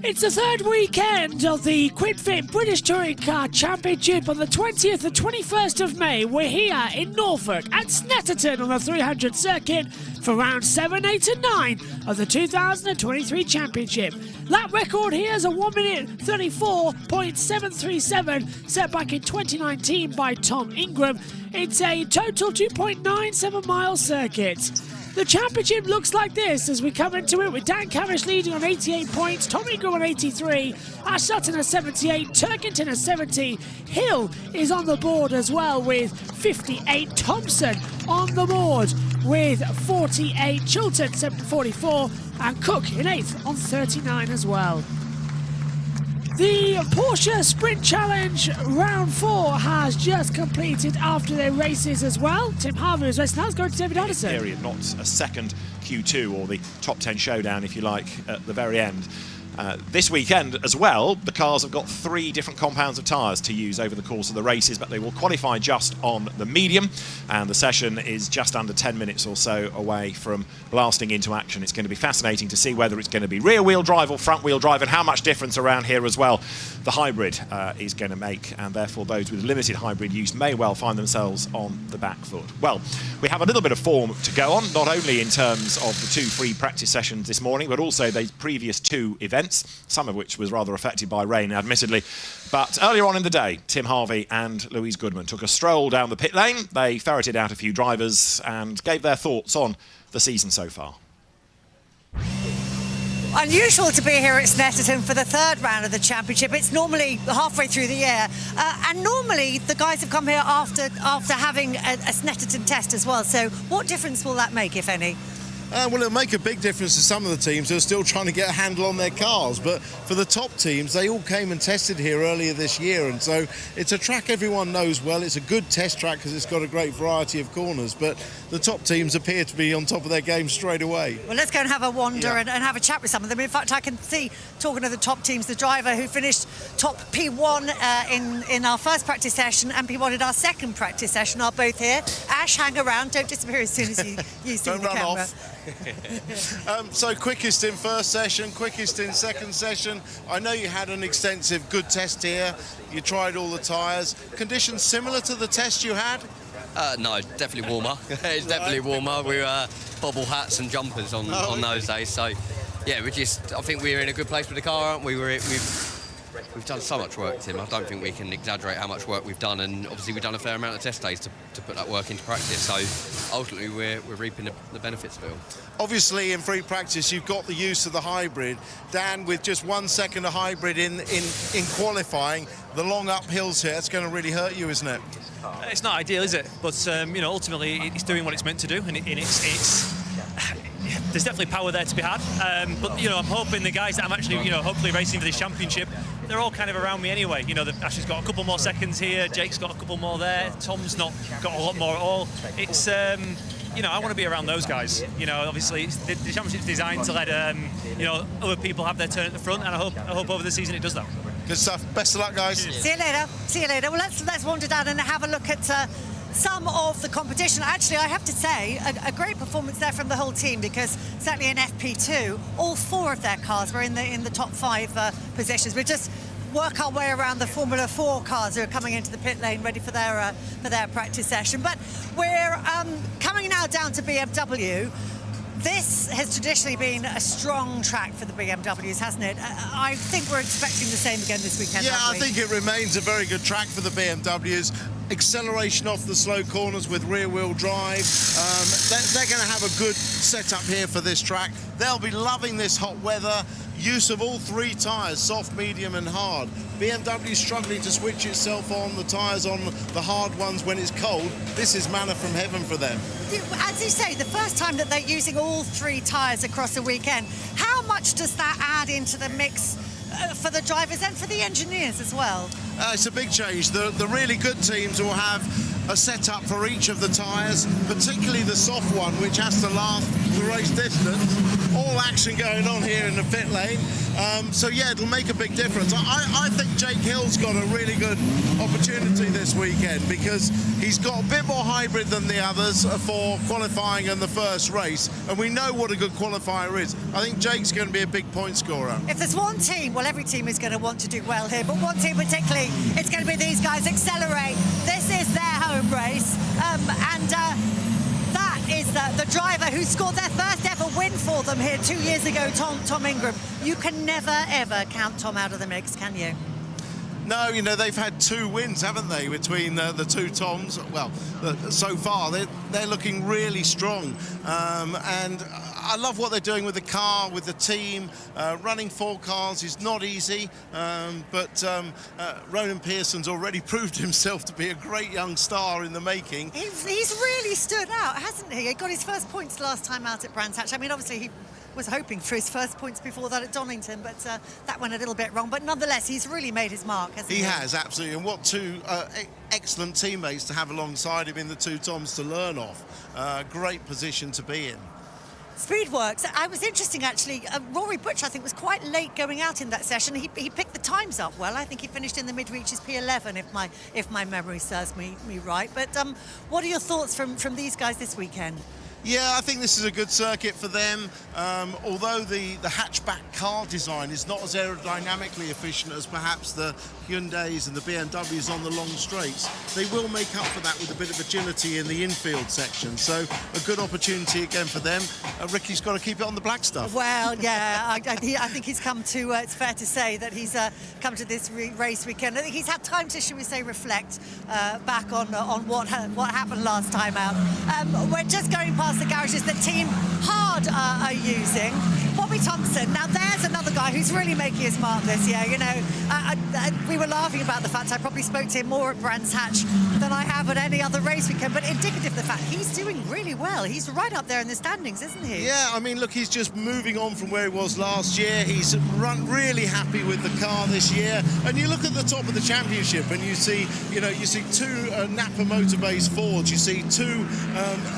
It's the third weekend of the QuidFit British Touring Car Championship on the 20th and 21st of May. We're here in Norfolk at Snetterton on the 300 circuit for round 7, 8 and 9 of the 2023 Championship. Lap record here is a 1 minute 34.737 set back in 2019 by Tom Ingram. It's a total 2.97 mile circuit. The championship looks like this as we come into it with Dan Cavish leading on 88 points, Tom Ingram on 83, Ash Sutton at 78, Turkington at 70, Hill is on the board as well with 58, Thompson on the board with 48, Chilton 44 and Cook in 8th on 39 as well. The Porsche Sprint Challenge Round 4 has just completed after their races as well. Tim Harvey is racing now. Let's go to David Addison. Period, not a second Q2 or the top 10 showdown, if you like, at the very end. This weekend as well, the cars have got 3 different compounds of tyres to use over the course of the races, but they will qualify just on the medium, and the session is just under 10 minutes or so away from blasting into action. It's going to be fascinating to see whether it's going to be rear-wheel drive or front-wheel drive, and how much difference around here as well the hybrid is going to make, and therefore those with limited hybrid use may well find themselves on the back foot. Well, we have a little bit of form to go on, not only in terms of the 2 free practice sessions this morning, but also the previous 2 events, some of which was rather affected by rain, admittedly. But earlier on in the day, Tim Harvey and Louise Goodman took a stroll down the pit lane. They ferreted out a few drivers and gave their thoughts on the season so far. Unusual to be here at Snetterton for the 3rd round of the championship. It's normally halfway through the year, and normally the guys have come here after having a Snetterton test as well. So what difference will that make, if any? Well, it'll make a big difference to some of the teams who are still trying to get a handle on their cars, but for the top teams, they all came and tested here earlier this year, and so it's a track everyone knows well. It's a good test track because it's got a great variety of corners, but the top teams appear to be on top of their game straight away. Well, let's go and have a wander and have a chat with some of them. In fact, I can see, talking of the top teams, the driver who finished top P1 in our first practice session and P1 in our second practice session are both here. Ash, hang around, don't disappear as soon as you see the camera. Off. So quickest in first session, quickest in second session. I know you had an extensive good test here. You tried all the tyres. Conditions similar to the test you had? No, definitely warmer. It's definitely warmer. We were bobble hats and jumpers on those days. So yeah, I think we're in a good place with the car, aren't we? We've done so much work, Tim. I don't think we can exaggerate how much work we've done, and obviously we've done a fair amount of test days to put that work into practice. So ultimately we're reaping the benefits of it all. Obviously in free practice you've got the use of the hybrid. Dan, with just 1 second of hybrid in qualifying, the long uphills here, it's going to really hurt you, isn't it? It's not ideal, is it? But ultimately it's doing what it's meant to do, and there's definitely power there to be had. But I'm hoping the guys that I'm actually hopefully racing for this championship, they're all kind of around me anyway. Ash's got a couple more seconds here, Jake's got a couple more there, Tom's not got a lot more at all. It's I want to be around those guys. Obviously the championship's designed to let other people have their turn at the front, and I hope over the season it does that. Good stuff. Best of luck, guys. See you later. Well, let's wander down and have a look at some of the competition. Actually, I have to say, a great performance there from the whole team, because certainly in FP2, all 4 of their cars were in the top 5 positions. We just work our way around the Formula 4 cars who are coming into the pit lane ready for their practice session. But we're coming now down to BMW. This has traditionally been a strong track for the BMWs, hasn't it? I think we're expecting the same again this weekend. Yeah, I think it remains a very good track for the BMWs. Acceleration off the slow corners with rear-wheel drive. They're going to have a good setup here for this track. They'll be loving this hot weather. Use of all 3 tyres, soft, medium and hard. BMW struggling to switch itself on the tyres on the hard ones when it's cold. This is manna from heaven for them. As you say, the first time that they're using all 3 tyres across the weekend, how much does that add into the mix for the drivers and for the engineers as well? It's a big change. The really good teams will have a setup for each of the tyres, particularly the soft one, which has to last the race distance. All action going on here in the pit lane. So yeah, it'll make a big difference. I think Jake Hill's got a really good opportunity this weekend because he's got a bit more hybrid than the others for qualifying and the first race, and we know what a good qualifier is. I think Jake's going to be a big point scorer. If there's one team, well, every team is going to want to do well here, but one team particularly, it's going to be these guys. Accelerate. This is their home race, that is the driver who scored their first ever win for them here 2 years ago, Tom Ingram. You can never, ever count Tom out of the mix, can you? No, you know, they've had 2 wins, haven't they, between the 2 Toms? Well, so far, they're looking really strong. And I love what they're doing with the car, with the team. Running 4 cars is not easy, but Ronan Pearson's already proved himself to be a great young star in the making. He's really stood out, hasn't he? He got his first points last time out at Brands Hatch. I mean, obviously, he was hoping for his first points before that at Donington, but that went a little bit wrong. But nonetheless, he's really made his mark, hasn't he? He has, absolutely. And what 2 excellent teammates to have alongside him in the 2 Toms to learn off. Great position to be in. Speedworks. I was interesting, actually. Rory Butcher, I think, was quite late going out in that session. He picked the times up well. I think he finished in the mid-reaches P11, if my memory serves me right. But what are your thoughts from these guys this weekend? Yeah, I think this is a good circuit for them. Although the hatchback car design is not as aerodynamically efficient as perhaps the Hyundais and the BMWs on the long straights, they will make up for that with a bit of agility in the infield section. So a good opportunity again for them. Ricky's got to keep it on the black stuff. Well, yeah, I think he's come to, it's fair to say that he's come to this race weekend. I think he's had time to, shall we say, reflect back on what happened last time out. We're just going past the garages that Team Hard are using. Bobby Thompson, now there's another guy who's really making his mark this year. You know, we were laughing about the fact I probably spoke to him more at Brands Hatch than I have at any other race weekend, but indicative of the fact he's doing really well. He's right up there in the standings, isn't he? Yeah, I mean, look, he's just moving on from where he was last year. He's really happy with the car this year. And you look at the top of the championship and you see 2 Napa motor-based Fords, you see 2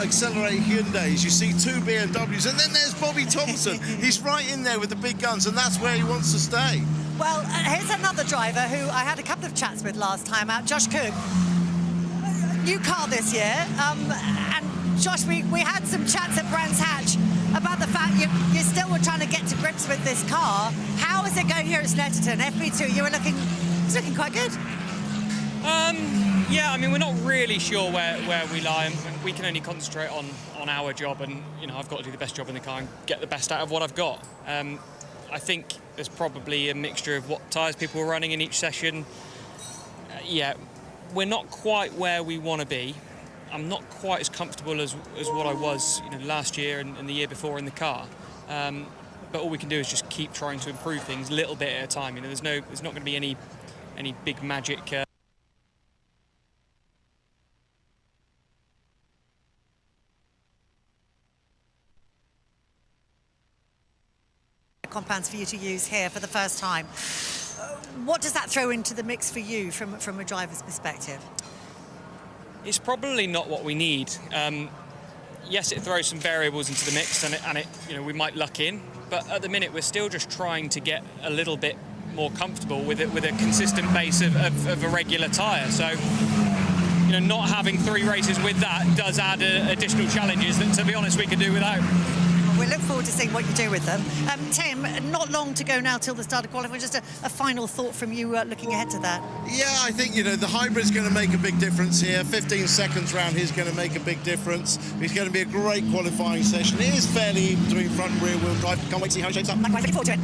Accelerate Hyundais, you see 2 BMWs, and then there's Bobby Thompson. He's right in there with the big guns, and that's where he wants to stay. Well, here's another driver who I had a couple of chats with last time out, Josh Cook. New car this year, and Josh, we had some chats at Brands Hatch about the fact you still were trying to get to grips with this car. How is it going here at Snetterton? FP2, it's looking quite good. Yeah, I mean, we're not really sure where we lie, and we can only concentrate on our job, and I've got to do the best job in the car and get the best out of what I've got. I think there's probably a mixture of what tyres people are running in each session. Yeah, we're not quite where we want to be. I'm not quite as comfortable as what I was last year and the year before in the car. But all we can do is just keep trying to improve things a little bit at a time. There's not going to be any big magic. Compounds for you to use here for the first time. What does that throw into the mix for you from a driver's perspective? It's probably not what we need. Yes, it throws some variables into the mix, and it we might luck in. But at the minute, we're still just trying to get a little bit more comfortable with it, with a consistent base of a regular tyre. So, not having 3 races with that does add additional challenges that, to be honest, we could do without. We look forward to seeing what you do with them. Tim, not long to go now till the start of qualifying. Just a final thought from you looking ahead to that. Yeah, I think, the hybrid's going to make a big difference here. 15 seconds round here is going to make a big difference. It's going to be a great qualifying session. It is fairly even between front and rear wheel drive. Can't wait to see how it shapes up. Looking forward to it.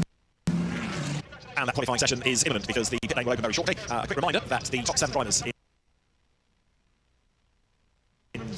And that qualifying session is imminent because the pit lane will open very shortly. A quick reminder that the top 7 drivers in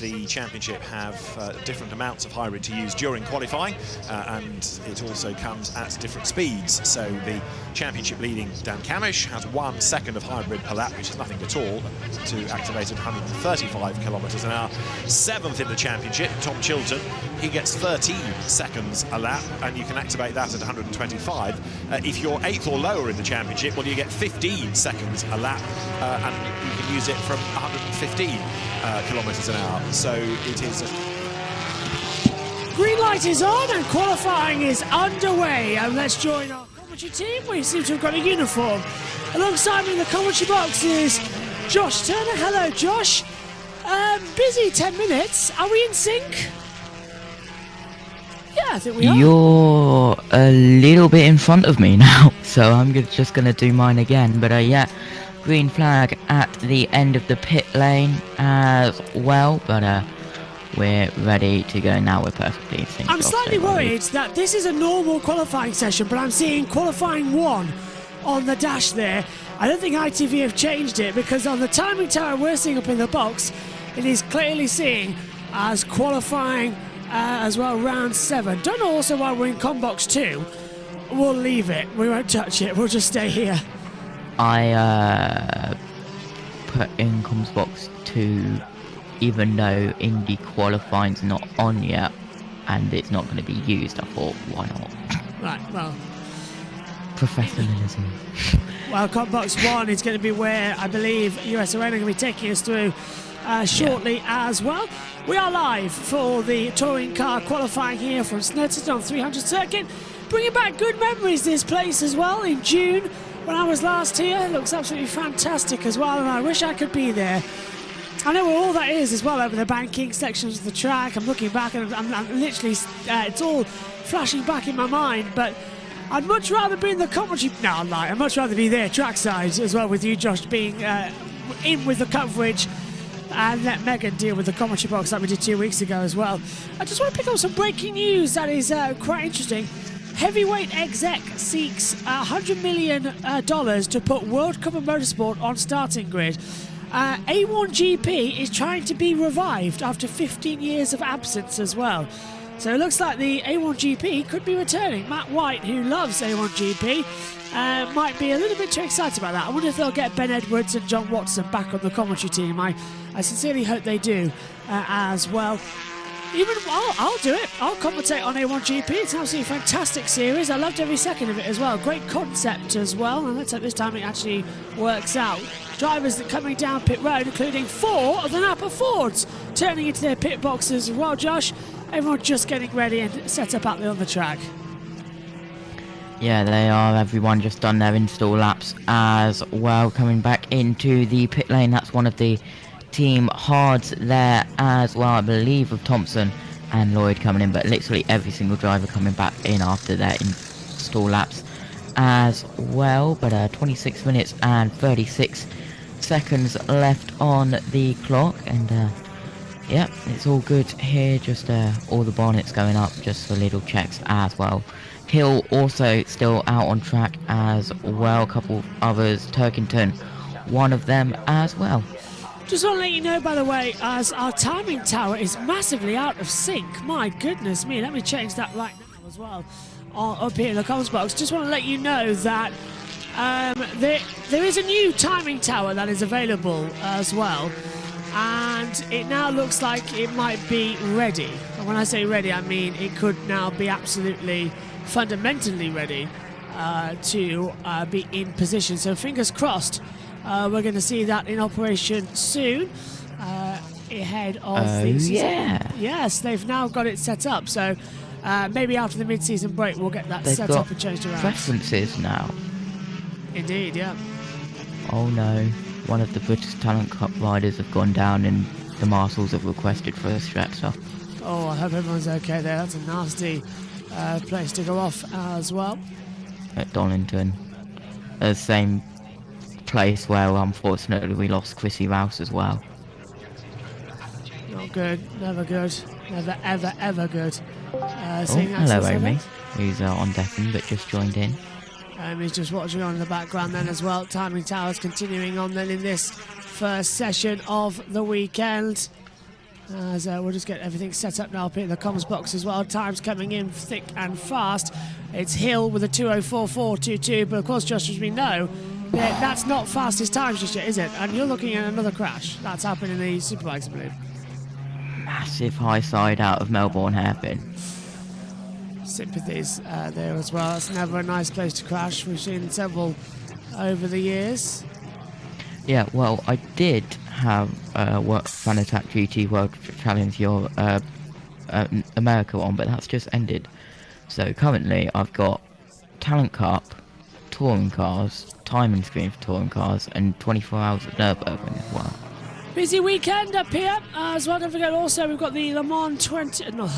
the championship have different amounts of hybrid to use during qualifying, and it also comes at different speeds. So the championship leading Dan Camish has 1 second of hybrid per lap, which is nothing at all, to activate at 135 kilometres an hour. 7th in the championship, Tom Chilton, he gets 13 seconds a lap, and you can activate that at 125. If you're 8th or lower in the championship, well, you get 15 seconds a lap, and you can use it from 115 kilometres an hour. So it is Green light is on and qualifying is underway, and let's join our commentary team. We seem to have got a uniform. Alongside me in the commentary box is Josh Turner. Hello, Josh. Busy 10 minutes. Are we in sync? Yeah, I think we are. You're a little bit in front of me now, so I'm just going to do mine again. But yeah, green flag at the end of the pit lane as well. But we're ready to go now. We're perfectly in sync. I'm slightly worried that this is a normal qualifying session, but I'm seeing qualifying 1 on the dash there. I don't think ITV have changed it, because on the timing tower we're seeing up in the box, it is clearly seeing as qualifying as well, round 7. Don't know also why we're in Combox 2. We'll leave it. We won't touch it. We'll just stay here. I put in comms box 2, even though Indy qualifying's not on yet and it's not going to be used. I thought, why not? Right, well. Professionalism. Well, Combox 1 is going to be where I believe US Arena are going to be taking us through shortly as well. We are live for the touring car qualifying here from Snetterton on 300 circuit. Bringing back good memories, this place as well. In June, when I was last here, it looks absolutely fantastic as well, and I wish I could be there. I know where all that is as well, over the banking sections of the track. I'm looking back and I'm literally, it's all flashing back in my mind, but I'd much rather be in the commentary. No, I'm lying. I'd much rather be there trackside as well, with you, Josh, being in with the coverage, and let Megan deal with the commentary box like we did 2 weeks ago as well. I just want to pick up some breaking news that is quite interesting. Heavyweight exec seeks $100 million to put World Cup of Motorsport on starting grid. A1GP is trying to be revived after 15 years of absence as well. So it looks like the A1GP could be returning. Matt White, who loves A1GP, might be a little bit too excited about that. I wonder if they'll get Ben Edwards and John Watson back on the commentary team. I sincerely hope they do as well. I'll do it. I'll commentate on A1GP. It's an absolutely fantastic series. I loved every second of it as well. Great concept as well. And let's hope this time it actually works out. Drivers that coming down pit road, including 4 of the Napa Fords, turning into their pit boxes as well, Josh. Everyone just getting ready and set up out there on the track. Yeah, they are. Everyone just done their install laps as well. Coming back into the pit lane. That's one of the team hards there as well, I believe, with Thompson and Lloyd coming in, but literally every single driver coming back in after their install laps as well. But 26 minutes and 36 seconds left on the clock, and yeah, it's all good here. Just all the bonnets going up just for little checks as well. Hill also still out on track as well. A couple of others, Turkington, one of them as well. Just want to let you know, by the way, as our timing tower is massively out of sync. My goodness me, let me change that right now as well. Up here in the comms box. Just want to let you know that there is a new timing tower that is available as well. And it now looks like it might be ready. And when I say ready, I mean it could now be absolutely fundamentally ready to be in position. So fingers crossed. We're going to see that in operation soon, ahead of the season. Yeah. Yes, they've now got it set up. So maybe after the mid-season break, we'll get that set up and changed around. Preferences now. Indeed, yeah. Oh no, one of the British Talent Cup riders have gone down, and the marshals have requested for a stretcher. Oh, I hope everyone's okay there. That's a nasty place to go off as well. At Donington, the same place where unfortunately we lost Chrissy Rouse as well. Not good, never good, never ever ever good. Hello Amy, who's on deafened but just joined in. Amy's just watching on in the background then as well. Timing towers continuing on then in this first session of the weekend. As we'll just get everything set up now up in the comms box as well. Times coming in thick and fast. It's Hill with a 2:04.422, but of course, Josh, as we know, that's not fastest times just yet, is it? And you're looking at another crash. That's happened in the Superbikes, I believe. Massive high side out of Melbourne hairpin. Sympathies there as well. It's never a nice place to crash. We've seen several over the years. Yeah, well, I did have Fan Attack GT World Challenge your America on, but that's just ended. So currently I've got Talent Cup, touring cars, timing screen for touring cars, and 24 hours at Nürburgring as well. Busy weekend up here as well. Don't forget also we've got the Le Mans 20. No,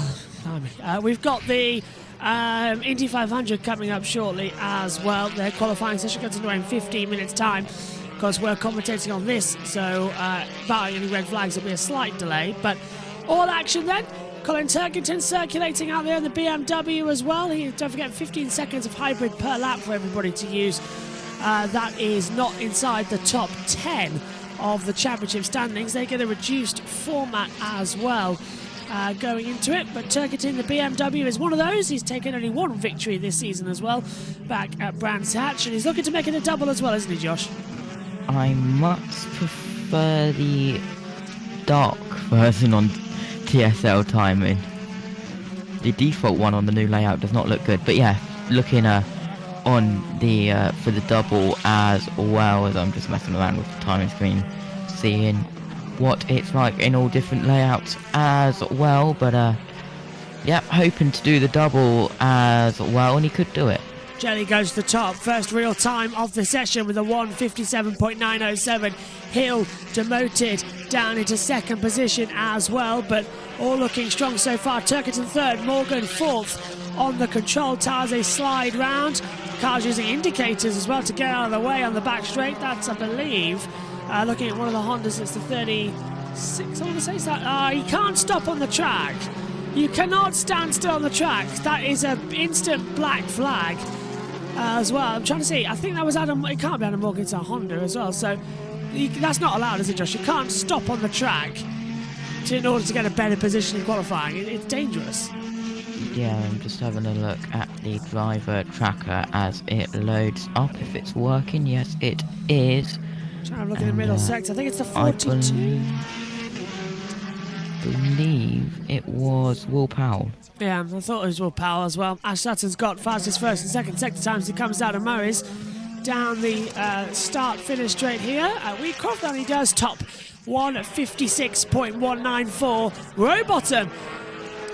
we've got the Indy 500 coming up shortly as well. Their qualifying session comes into in 15 minutes time because we're commentating on this. So barring any red flags, there'll be a slight delay. But all action then. Colin Turkington circulating out there in the BMW as well. Don't forget 15 seconds of hybrid per lap for everybody to use. That is not inside the top 10 of the championship standings. They get a reduced format as well going into it, but Turkington, the BMW, is one of those. He's taken only one victory this season as well, back at Brands Hatch, and he's looking to make it a double as well, isn't he, Josh? I much prefer the dark version on TSL timing. The default one on the new layout does not look good, but yeah, looking on the for the double as well, as I'm just messing around with the timing screen, seeing what it's like in all different layouts as well. But yeah, hoping to do the double as well, and he could do it. Jelly goes to the top, first real time of the session with a 1:57.907. Hill demoted down into second position as well, but all looking strong so far. Turkington third, Morgan fourth on the control towers. They slide round. Cars using indicators as well to get out of the way on the back straight. That's, I believe, looking at one of the Hondas, it's the 36, I want to say. You can't stop on the track. You cannot stand still on the track. That is an instant black flag as well. I'm trying to see. I think that was Adam. It can't be Adam Morgan. It's a Honda as well. So that's not allowed, is it, Josh? You can't stop on the track in order to get a better position in qualifying. It's dangerous. Yeah, I'm just having a look at the driver tracker as it loads up. If it's working, yes, it is. Trying to look in the middle sector. I think it's the 42. I believe it was Will Powell. Yeah, I thought it was Will Powell as well. Ash Sutton's got fastest first and second sector times. He comes out of Murray's down the start-finish straight here at Wheatcroft, and he does top 1:56.194. Rowbottom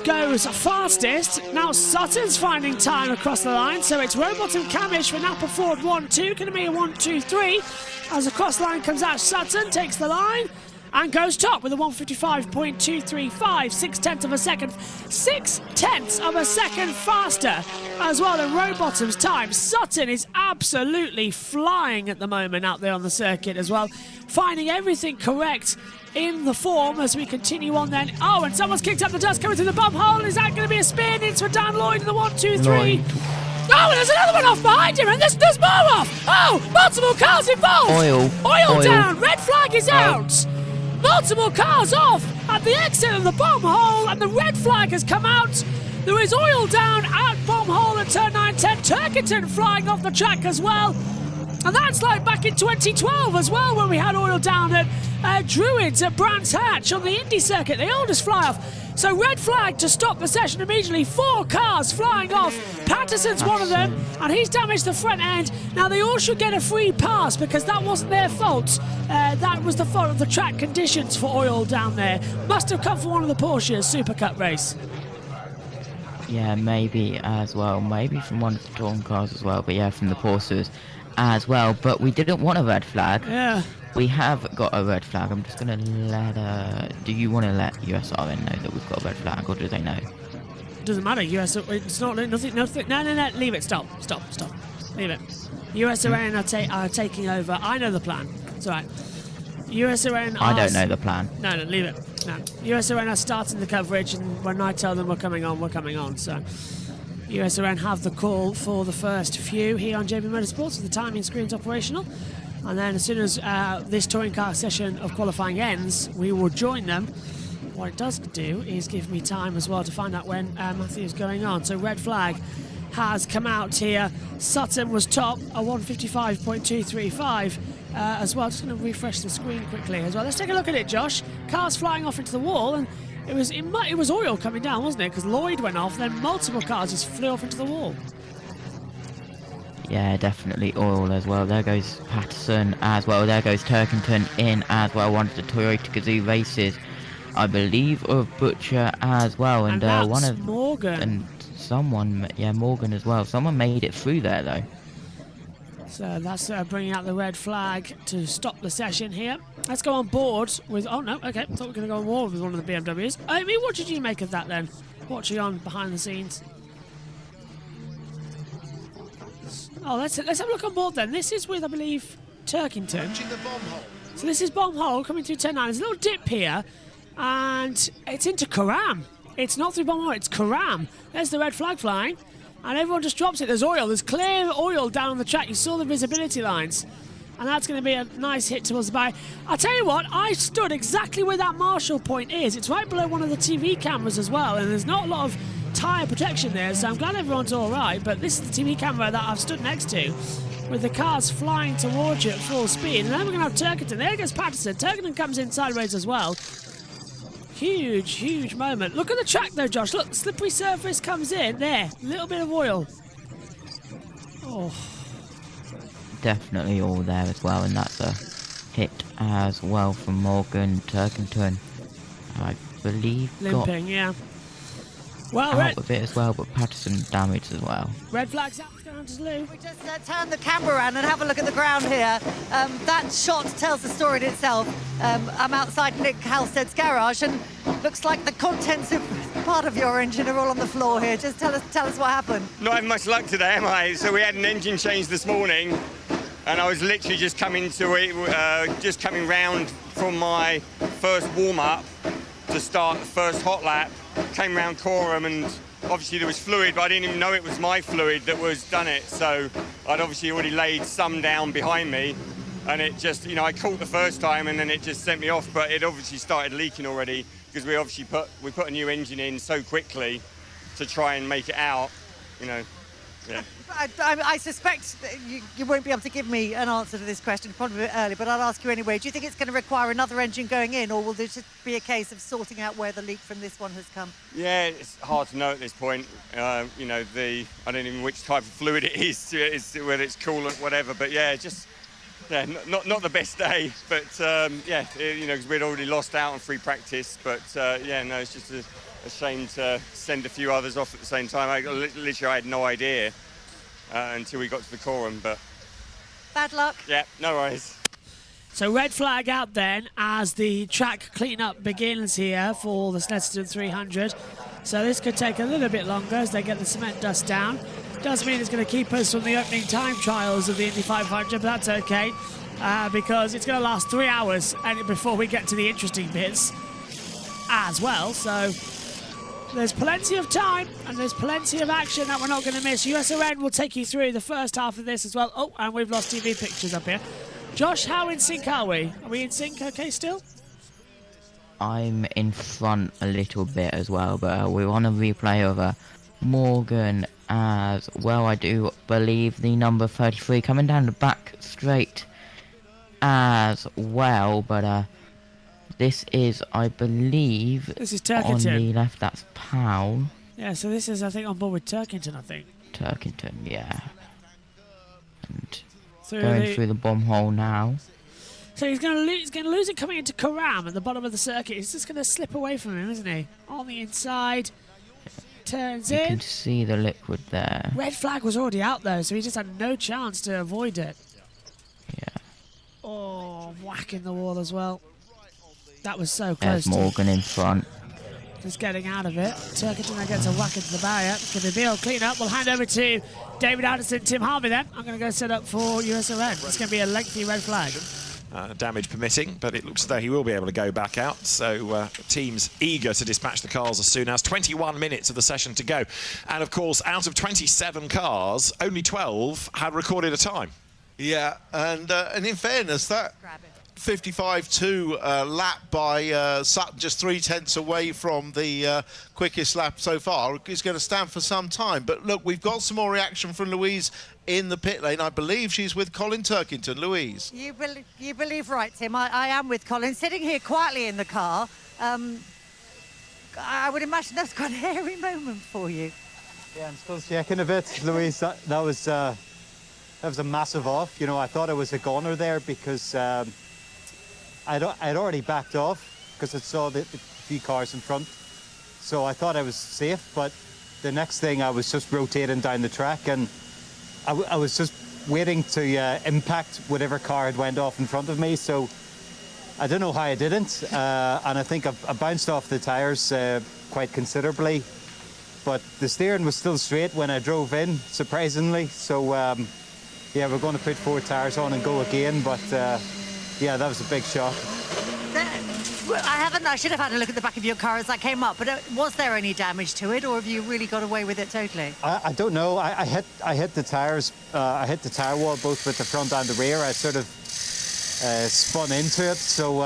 goes fastest. Now Sutton's finding time across the line, so it's Rowbottom, Camish for Napa Ford 1-2. Going to be a 1-2-3 as across the line comes out. Sutton takes the line and goes top with a 1:55.235, 6/10 of a second, 6/10 of a second faster as well than Rowbottom's time. Sutton is absolutely flying at the moment out there on the circuit as well, finding everything correct in the form as we continue on then. Oh, and someone's kicked up the dust coming through the bump hole. Is that going to be a spin into Dan Lloyd in the 1-2-3? Oh, and there's another one off behind him, and there's more off. Oh, multiple cars involved. Oil down. Red flag is out. Multiple cars off at the exit of the bomb hole, and the red flag has come out. There is oil down at bomb hole at turn 9-10. Turkington flying off the track as well. And that's like back in 2012 as well, when we had oil down at Druids at Brands Hatch on the Indy circuit. They all just fly off. So red flag to stop the session immediately. 4 cars flying off. Patterson's one of them, and he's damaged the front end. Now they all should get a free pass because that wasn't their fault. That was the fault of the track conditions for oil down there. Must have come from one of the Porsches Super Cup race. Yeah, maybe as well. Maybe from one of the touring cars as well. But yeah, from the Porsches as well. But we didn't want a red flag. Yeah. We have got a red flag. I'm just going to let... do you want to let USRN know that we've got a red flag, or do they know? Doesn't matter. It's not nothing. No. Leave it. Stop. Leave it. USRN are taking over. I know the plan. It's all right. USRN. I don't know the plan. No, leave it. No. USRN are starting the coverage, and when I tell them we're coming on. So USRN have the call for the first few here on JB Motorsports. The timing screen's operational. And then as soon as this touring car session of qualifying ends, we will join them. What it does do is give me time as well to find out when Matthew's going on. So red flag has come out here. Sutton was top, a 1:55.235 as well. Just going to refresh the screen quickly as well. Let's take a look at it, Josh. Cars flying off into the wall, and it was oil coming down, wasn't it? Because Lloyd went off, then multiple cars just flew off into the wall. Yeah, definitely oil as well. There goes Patterson as well. There goes Turkington in as well. One of the Toyota Gazoo races, I believe, of Butcher as well. And that's one of Morgan. And someone, yeah, Morgan as well. Someone made it through there though. So that's bringing out the red flag to stop the session here. Let's go on board with... Oh, no, okay. Thought we were going to go on board with one of the BMWs. Amy, what did you make of that then? Watching on behind the scenes. Oh, let's have a look on board then. This is with, I believe, Turkington. The bomb hole. So this is Bomb Hole coming through 10-9. There's a little dip here, and it's into Karam. It's not through Bomb Hole, it's Karam. There's the red flag flying. And everyone just drops it. There's oil. There's clear oil down on the track. You saw the visibility lines. And that's going to be a nice hit towards the by. I'll tell you what, I stood exactly where that marshal point is. It's right below one of the TV cameras as well. And there's not a lot of tyre protection there. So I'm glad everyone's all right. But this is the TV camera that I've stood next to, with the cars flying towards you at full speed. And then we're going to have Turkington. There goes Patterson. Turkington comes in sideways as well. Huge, huge moment. Look at the track though, Josh. Look, slippery surface comes in. There, a little bit of oil. Oh. Definitely all there as well, and that's a hit as well from Morgan. Turkington, I believe, limping, yeah. Well, got out of it as well, but Patterson damaged as well. Red flags out down to Lou. We just turn the camera around and have a look at the ground here. That shot tells the story in itself. I'm outside Nick Halstead's garage, and looks like the contents of part of your engine are all on the floor here. Just tell us what happened. Not having much luck today, am I? So we had an engine change this morning, and I was literally just coming round from my first warm-up to start the first hot lap. Came round Coram, and obviously there was fluid, but I didn't even know it was my fluid that was done it. So I'd obviously already laid some down behind me, and it just, I caught the first time, and then it just sent me off. But it obviously started leaking already, because we obviously put a new engine in so quickly to try and make it out, Yeah. I suspect that you won't be able to give me an answer to this question, probably a bit early, but I'll ask you anyway. Do you think it's going to require another engine going in, or will there just be a case of sorting out where the leak from this one has come? Yeah, it's hard to know at this point. I don't even know which type of fluid it is, whether it's coolant, whatever. But yeah, not the best day. But because we'd already lost out on free practice. But it's just a shame to send a few others off at the same time. I had no idea until we got to the Coram, but... Bad luck. Yeah, no worries. So red flag out then as the track clean-up begins here for the Snetterton 300. So this could take a little bit longer as they get the cement dust down. Does mean it's going to keep us from the opening time trials of the Indy 500, but that's okay because it's going to last 3 hours before we get to the interesting bits as well. So there's plenty of time and there's plenty of action that we're not going to miss. USON will take you through the first half of this as well. Oh, and we've lost TV pictures up here. Josh, how in sync are we? Are we in sync okay still? I'm in front a little bit as well, but we're on a replay of Morgan as well. I do believe the number 33 coming down the back straight as well, but this is, I believe, this is Turkington. On the left, that's Powell. Yeah, so this is, I think, on board with Turkington, I think. Turkington, yeah. And going through the bomb hole now. So he's going to lose it coming into Karam at the bottom of the circuit. He's just going to slip away from him, isn't he? On the inside, turns in. You can see the liquid there. Red flag was already out, though, so he just had no chance to avoid it. Yeah. Oh, whacking the wall as well. That was so close. There's Morgan in front. Just getting out of it. Turkington then gets a whack into the barrier. Going to be able to clean up. We'll hand over to David Anderson, Tim Harvey then. I'm going to go set up for USON. It's going to be a lengthy red flag. Damage permitting, but it looks as though he will be able to go back out. So the team's eager to dispatch the cars as soon as 21 minutes of the session to go. And of course, out of 27 cars, only 12 had recorded a time. Yeah, and in fairness, that 55.2 lap by Sutton, just 0.3 away from the quickest lap so far, is going to stand for some time. But look, we've got some more reaction from Louise in the pit lane. I believe she's with Colin Turkington. Louise. You believe right, Tim. I am with Colin, sitting here quietly in the car. I would imagine that's quite a hairy moment for you. Yeah, I'm still shaking a bit, Louise. That was a massive off. I thought I was a goner there because I'd already backed off because I saw the few cars in front. So I thought I was safe, but the next thing I was just rotating down the track, and I was just waiting to impact whatever car had went off in front of me. So I don't know how I didn't, and I think I bounced off the tyres quite considerably. But the steering was still straight when I drove in, surprisingly. So yeah, we're going to put 4 tyres on and go again. But yeah, that was a big shock. I should have had a look at the back of your car as that came up, but was there any damage to it, or have you really got away with it totally? I don't know. I hit the tyres. I hit the tyre wall both with the front and the rear. I sort of spun into it. So,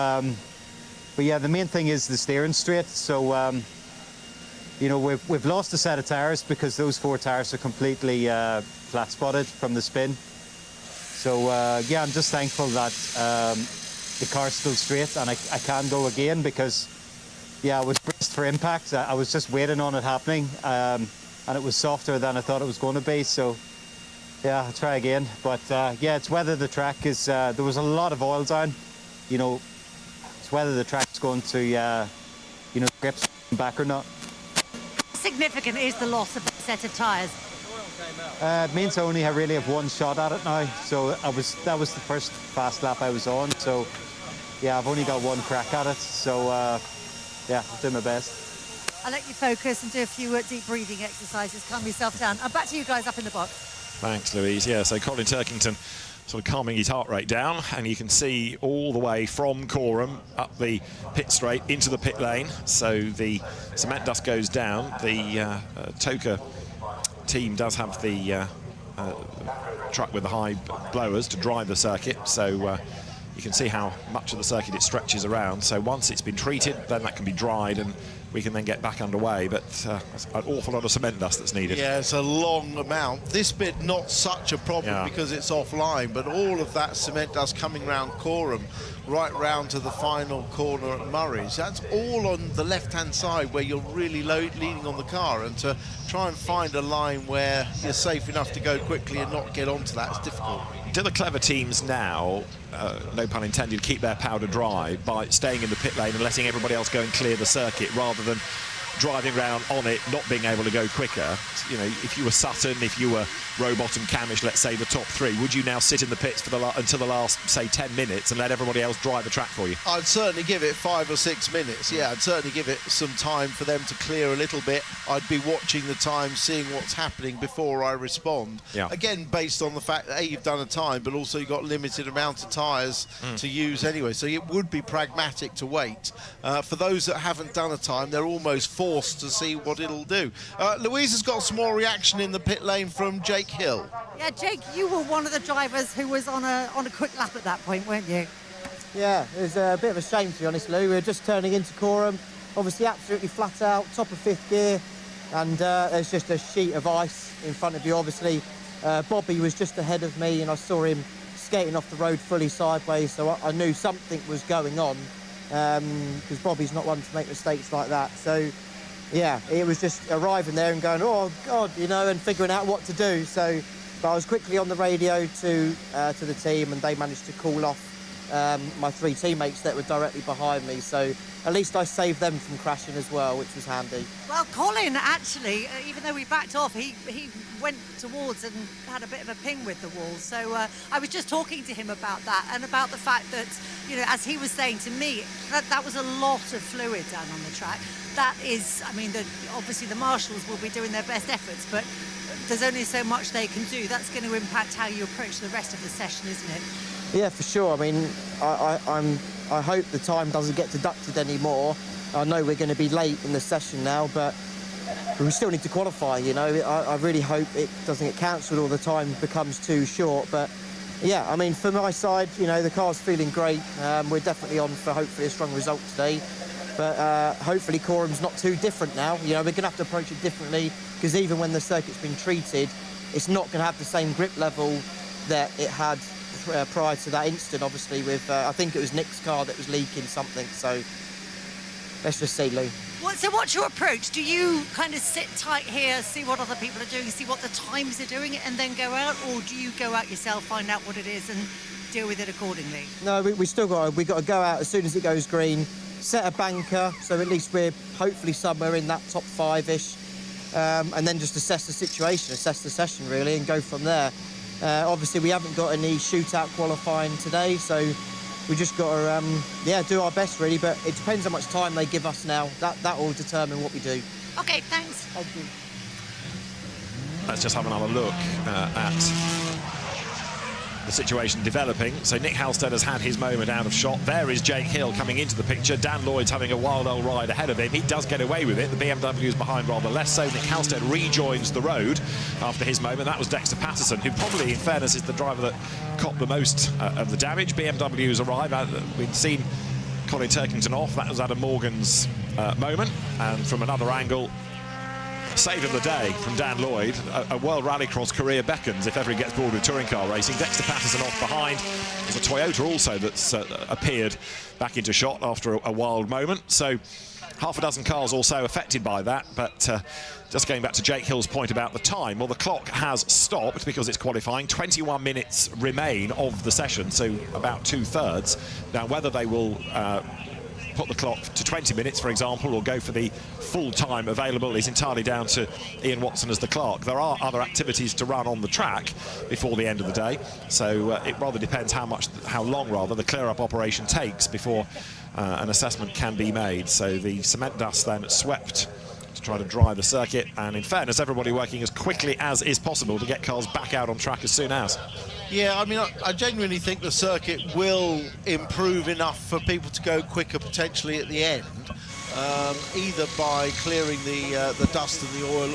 but yeah, the main thing is the steering straight. So, you know, we've lost a set of tyres because those 4 tyres are completely flat spotted from the spin. So yeah, I'm just thankful that the car's still straight and I can go again, because yeah, I was braced for impact. I was just waiting on it happening, and it was softer than I thought it was going to be. So yeah, I'll try again. But yeah, it's whether the track is, there was a lot of oil down, you know, it's whether the track's going to, you know, grip back or not. How significant is the loss of a set of tyres? It means I only really have 1 shot at it now. So that was the first fast lap I was on. So yeah, I've only got 1 crack at it. So yeah, I'll do my best. I'll let you focus and do a few deep breathing exercises, calm yourself down. I'm back to you guys up in the box. Thanks, Louise. Yeah, so Colin Turkington sort of calming his heart rate down, and you can see all the way from Coram up the pit straight into the pit lane. So the cement dust goes down. The Toka team does have the truck with the high blowers to dry the circuit. So you can see how much of the circuit it stretches around. So once it's been treated, then that can be dried and we can then get back underway. But there's an awful lot of cement dust that's needed. Yeah, it's a long amount. This bit not such a problem because it's offline, but all of that cement dust coming round Coram, right round to the final corner at Murray's, that's all on the left-hand side where you're really leaning on the car, and to try and find a line where you're safe enough to go quickly and not get onto that is difficult. Do the clever teams now, no pun intended, keep their powder dry by staying in the pit lane and letting everybody else go and clear the circuit, rather than driving around on it, not being able to go quicker? You know, if you were Sutton, if you were Robot and Camish, let's say the top 3, would you now sit in the pits for until the last, say, 10 minutes and let everybody else drive the track for you? I'd certainly give it 5 or 6 minutes. Yeah, I'd certainly give it some time for them to clear a little bit. I'd be watching the time, seeing what's happening before I respond. Yeah. Again, based on the fact that you've done a time, but also you've got limited amount of tyres to use anyway. So it would be pragmatic to wait. For those that haven't done a time, they're almost forced to see what it'll do. Louise has got some more reaction in the pit lane from Jake Hill. Yeah, Jake, you were one of the drivers who was on a quick lap at that point, weren't you? Yeah, it was a bit of a shame, to be honest, Lou. We were just turning into Coram, obviously absolutely flat out, top of 5th gear, and there's just a sheet of ice in front of you, obviously. Bobby was just ahead of me, and I saw him skating off the road fully sideways, so I knew something was going on, because Bobby's not one to make mistakes like that. So yeah, it was just arriving there and going, oh God, you know, and figuring out what to do. So, but I was quickly on the radio to the team, and they managed to call off my 3 teammates that were directly behind me. So at least I saved them from crashing as well, which was handy. Well, Colin, actually, even though we backed off, he went towards and had a bit of a ping with the wall. So I was just talking to him about that, and about the fact that, you know, as he was saying to me, that was a lot of fluid down on the track. That is, I mean, obviously the marshals will be doing their best efforts, but there's only so much they can do. That's going to impact how you approach the rest of the session, isn't it? Yeah, for sure. I mean, I hope the time doesn't get deducted anymore. I know we're going to be late in the session now, but we still need to qualify, you know. I really hope it doesn't get cancelled or the time becomes too short. But yeah, I mean, for my side, you know, the car's feeling great. We're definitely on for hopefully a strong result today. But hopefully Coram's not too different now. You know, we're going to have to approach it differently, because even when the circuit's been treated, it's not going to have the same grip level that it had prior to that incident, obviously, with, I think it was Nick's car that was leaking something. So let's just see, Lou. So what's your approach? Do you kind of sit tight here, see what other people are doing, see what the times are doing, and then go out? Or do you go out yourself, find out what it is, and deal with it accordingly? No, we still got to go out as soon as it goes green, set a banker, so at least we're hopefully somewhere in that top 5-ish, and then just assess the situation, assess the session really, and go from there. Obviously, we haven't got any shootout qualifying today, so we just got to do our best really. But it depends how much time they give us now. That will determine what we do. Okay, thanks. Thank you. Let's just have another look at the situation developing. So Nick Halstead has had his moment out of shot. There is Jake Hill coming into the picture. Dan Lloyd's having a wild old ride ahead of him. He does get away with it. The BMW is behind rather less so. Nick Halstead rejoins the road after his moment. That was Dexter Patterson, who probably, in fairness, is the driver that copped the most of the damage. BMWs arrive. We'd seen Colin Turkington off. That was Adam Morgan's moment. And from another angle, save of the day from Dan Lloyd. A World Rallycross career beckons if ever he gets bored with touring car racing. Dexter Patterson off behind. There's a Toyota also that's appeared back into shot after a wild moment. So half a dozen cars also affected by that. But just going back to Jake Hill's point about the time, well, the clock has stopped because it's qualifying. 21 minutes remain of the session, so about 2/3. Now, whether they will put the clock to 20 minutes, for example, or go for the full time available is entirely down to Ian Watson as the clerk. There are other activities to run on the track before the end of the day, so it rather depends how long the clear-up operation takes before an assessment can be made. So the cement dust then swept to try to dry the circuit, and in fairness, everybody working as quickly as is possible to get cars back out on track as soon as. Yeah, I mean, I genuinely think the circuit will improve enough for people to go quicker potentially at the end, either by clearing the dust and the oil,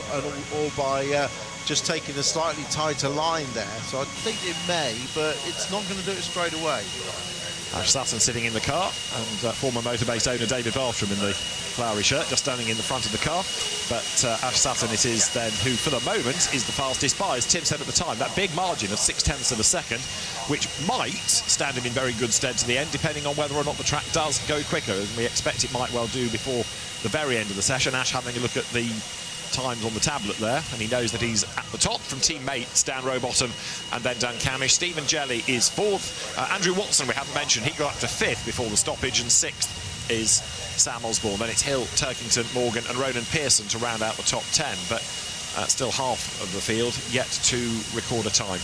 or by just taking a slightly tighter line there. So I think it may, but it's not going to do it straight away. Ash Sutton sitting in the car, and former Motorbase owner David Bartram in the flowery shirt, just standing in the front of the car. But Ash Sutton it is then who, for the moment, is the fastest by, as Tim said at the time. That big margin of 0.6 of a second, which might stand him in very good stead to the end, depending on whether or not the track does go quicker, as we expect it might well do before the very end of the session. Ash having a look at the times on the tablet there, and he knows that he's at the top from teammates Dan Rowbottom and then Dan Camish. Stephen Jelly is 4th. Andrew Watson, we haven't mentioned, he got up to 5th before the stoppage, and 6th is Sam Osborne. Then it's Hill, Turkington, Morgan and Ronan Pearson to round out the top 10, but still half of the field yet to record a time.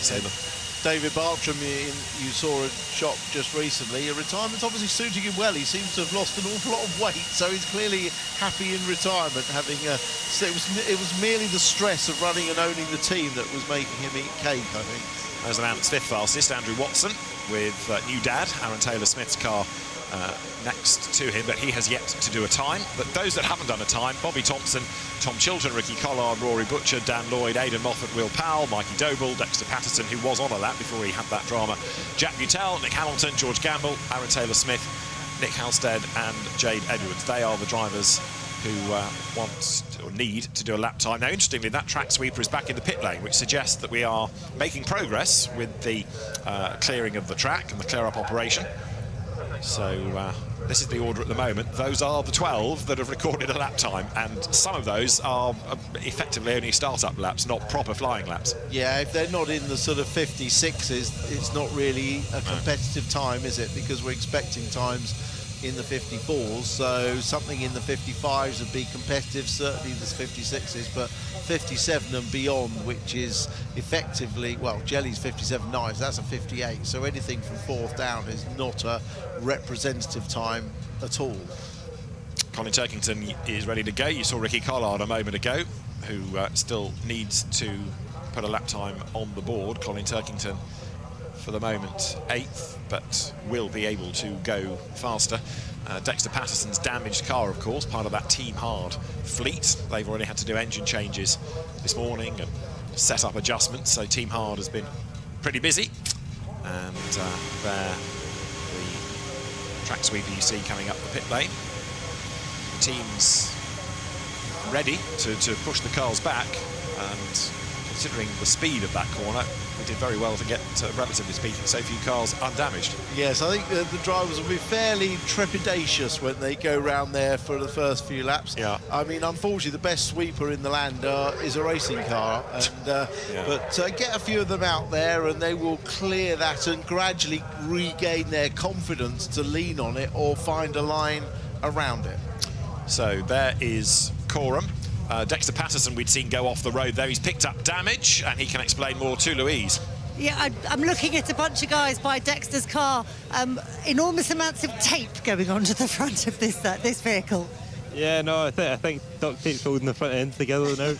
So David Bartram, you saw a shot just recently. A retirement's obviously suiting him well. He seems to have lost an awful lot of weight, so he's clearly happy in retirement. So it was merely the stress of running and owning the team that was making him eat cake, I think. As announced, 5th fastest, Andrew Watson, with new dad, Aaron Taylor-Smith's car next to him, but he has yet to do a time. But those that haven't done a time, Bobby Thompson, Tom Chilton, Ricky Collard, Rory Butcher, Dan Lloyd, Aidan Moffat, Will Powell, Mikey Doble, Dexter Patterson, who was on a lap before he had that drama, Jack Butel, Nick Hamilton, George Gamble, Aaron Taylor-Smith, Nick Halstead and Jade Edwards. They are the drivers who want or need to do a lap time. Now, interestingly, that track sweeper is back in the pit lane, which suggests that we are making progress with the clearing of the track and the clear-up operation. So this is the order at the moment. Those are the 12 that have recorded a lap time, and some of those are effectively only start-up laps, not proper flying laps. Yeah, if they're not in the sort of 56s, it's not really a competitive time, is it? Because we're expecting times in the 54s, so something in the 55s would be competitive, certainly the 56s, but 57 and beyond, which is effectively, well, Jelly's 57.9, that's a 58, so anything from 4th down is not a representative time at all. Colin Turkington is ready to go. You saw Ricky Collard a moment ago, who still needs to put a lap time on the board. Colin Turkington, for the moment, 8th, but will be able to go faster. Dexter Patterson's damaged car, of course, part of that Team Hard fleet. They've already had to do engine changes this morning and set up adjustments, so Team Hard has been pretty busy. And there, the track sweeper you see coming up the pit lane. The team's ready to push the cars back, and considering the speed of that corner, we did very well to get, relatively speaking, so few cars undamaged. Yes, I think the drivers will be fairly trepidatious when they go round there for the first few laps. Yeah. I mean, unfortunately, the best sweeper in the land is a racing car, and but get a few of them out there, and they will clear that and gradually regain their confidence to lean on it or find a line around it. So there is Coram. Dexter Patterson we'd seen go off the road there. He's picked up damage, and he can explain more to Louise. Yeah, I'm looking at a bunch of guys by Dexter's car. Enormous amounts of tape going onto the front of this vehicle. Yeah, no, I think duct tape's holding the front end together now.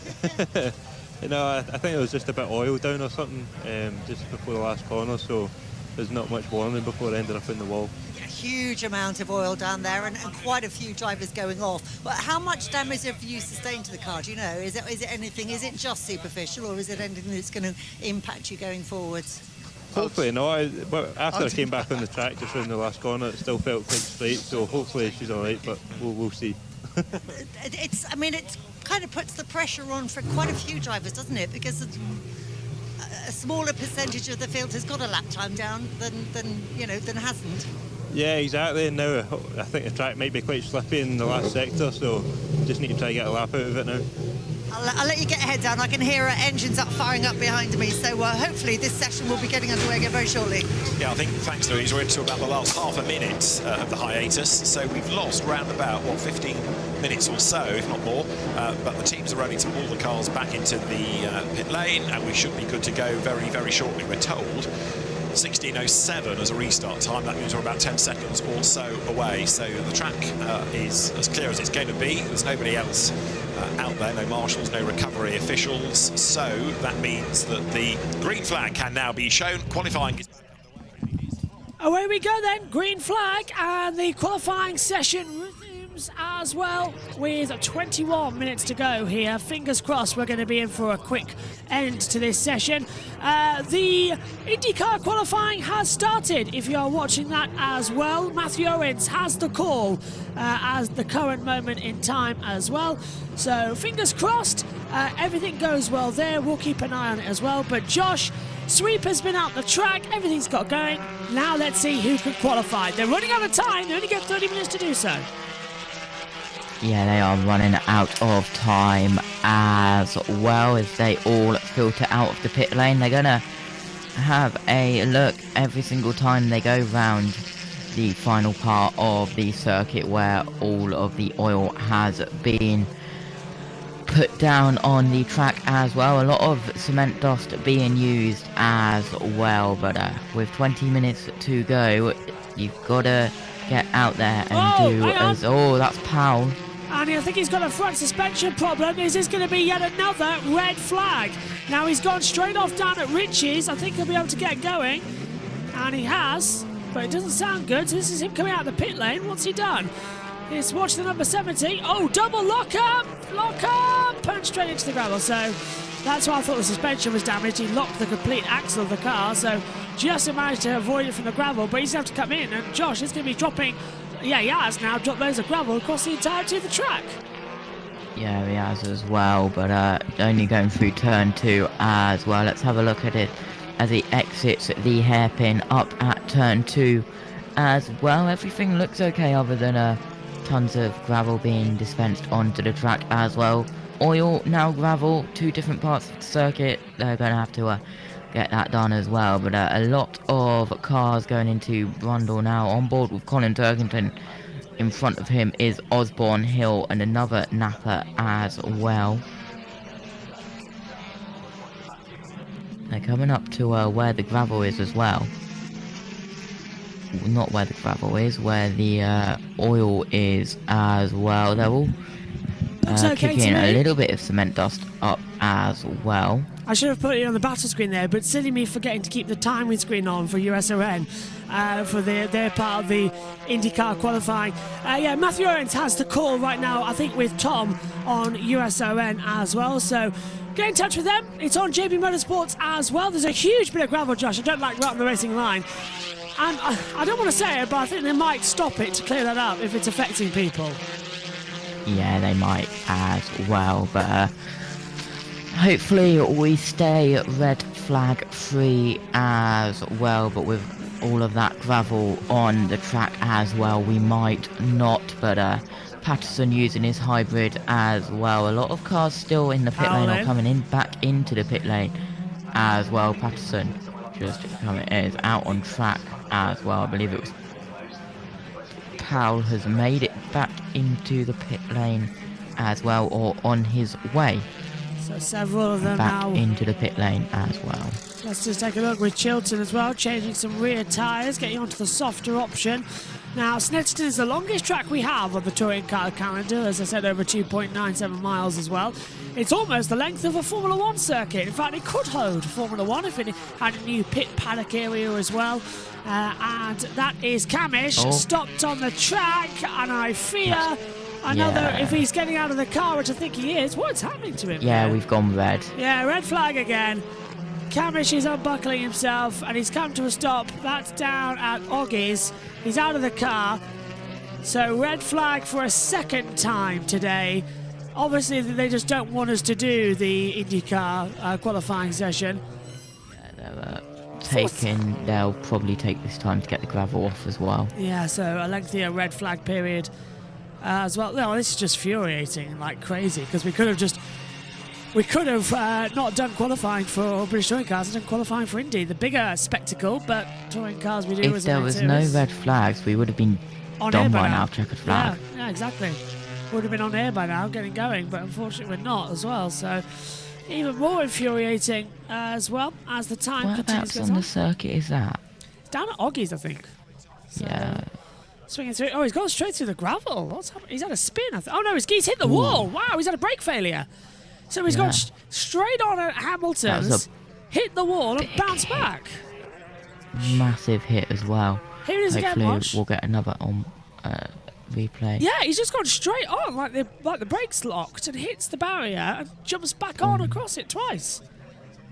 I think it was just a bit oil down or something just before the last corner, so there's not much warning before it ended up in the wall. A huge amount of oil down there, and quite a few drivers going off. But how much damage have you sustained to the car? Do you know? Is it anything? Is it just superficial, or is it anything that's going to impact you going forwards? Hopefully not. But after I came back on the track just around the last corner, it still felt quite straight. So hopefully she's all right, but we'll see. It kind of puts the pressure on for quite a few drivers, doesn't it? Because a smaller percentage of the field has got a lap time down than hasn't. Yeah, exactly. And now I think the track might be quite slippy in the last sector, so just need to try to get a lap out of it now. I'll let you get ahead down. I can hear engines firing up behind me, so hopefully this session will be getting underway again very shortly. Yeah, I think, thanks Louise, we're into about the last half a minute of the hiatus, so we've lost round about, 15 minutes or so, if not more, but the teams are ready to pull the cars back into the pit lane, and we should be good to go very, very shortly. We're told 16:07 as a restart time. That means we're about 10 seconds or so away, so the track is as clear as it's going to be. There's nobody else out there, no marshals, no recovery officials, so that means that the green flag can now be shown. Qualifying is... Away we go then, green flag, and the qualifying session resumes as well with 21 minutes to go here. Fingers crossed we're going to be in for a quick end to this session. The IndyCar qualifying has started, if you are watching that as well. Matthew Owens has the call as the current moment in time as well. So fingers crossed, everything goes well there. We'll keep an eye on it as well. But Josh, sweep has been out the track, everything's got going. Now let's see who can qualify. They're running out of time, they only get 30 minutes to do so. Yeah, they are running out of time as well as they all filter out of the pit lane. They're going to have a look every single time they go round the final part of the circuit where all of the oil has been put down on the track as well. A lot of cement dust being used as well, but with 20 minutes to go, you've got to get out there and that's Powell. And I think he's got a front suspension problem. Is this going to be yet another red flag? Now he's gone straight off down at Rich's. I think he'll be able to get going. And he has, but it doesn't sound good. So this is him coming out of the pit lane. What's he done? He's watched the number 70. Oh, double lock up, and straight into the gravel. So that's why I thought the suspension was damaged. He locked the complete axle of the car. So just managed to avoid it from the gravel, but he's going to have to come in. And Josh is going to be dropping. Yeah, he has now dropped loads of gravel across the entirety of the track. Yeah, he has as well, but only going through turn 2 as well. Let's have a look at it as he exits the hairpin up at turn 2 as well. Everything looks okay other than tons of gravel being dispensed onto the track as well. Oil, now gravel, 2 different parts of the circuit. They're going to have to get that done as well, but a lot of cars going into Brundle now. On board with Colin Turkington. In front of him is Osborne Hill and another Napa as well. They're coming up to where the gravel is as well. Not where the gravel is, where the oil is as well. They're all kicking a little bit of cement dust up as well. I should have put it on the battle screen there, but silly me forgetting to keep the timing screen on for USON for their part of the IndyCar qualifying. Yeah, Matthew Owens has the call right now, I think, with Tom on USON as well. So get in touch with them. It's on JB Motorsports as well. There's a huge bit of gravel, Josh. I don't like right on the racing line. And I don't want to say it, but I think they might stop it to clear that up if it's affecting people. Yeah, they might as well, but hopefully we stay red flag free as well, but with all of that gravel on the track as well, we might not. But Patterson using his hybrid as well. A lot of cars still in the pit lane are coming in back into the pit lane as well. Patterson just is out on track as well. I believe it was Powell has made it back into the pit lane as well, or on his way So several of them back now. into the pit lane as well. Let's just take a look with Chilton as well, changing some rear tyres, getting onto the softer option. Now, Snetterton is the longest track we have on the touring car calendar, as I said, over 2.97 miles as well. It's almost the length of a Formula One circuit. In fact, it could hold Formula One if it had a new pit paddock area as well. And that is Camish, stopped on the track, and I fear another, if he's getting out of the car, which I think he is, what's happening to him? Yeah, we've gone red. Yeah, red flag again. Camish is unbuckling himself and he's come to a stop. That's down at Oggy's. He's out of the car. So red flag for a second time today. Obviously, they just don't want us to do the IndyCar qualifying session. Yeah, they'll probably take this time to get the gravel off as well. Yeah, so a lengthier red flag period as well. No, this is just infuriating like crazy because we could have not done qualifying for British touring cars and done qualifying for Indy, the bigger spectacle, but touring cars we do If as there was no red flags, we would have been on done air by now, checkered flag. Yeah, exactly. Would have been on air by now, getting going, but unfortunately we're not as well, so even more infuriating as well as the time continues to Whereabouts on the circuit is that? Down at Oggy's, I think. So, yeah. Swinging through. Oh, he's gone straight through the gravel. What's happened? He's had a spin. Oh no, he's hit the wall. Wow, he's had a brake failure. So he's gone straight on at Hamilton's, hit the wall and bounced back. Massive hit as well. Here it is again, watch. We'll get another on replay. Yeah, he's just gone straight on, like the brakes locked, and hits the barrier and jumps back on across it twice.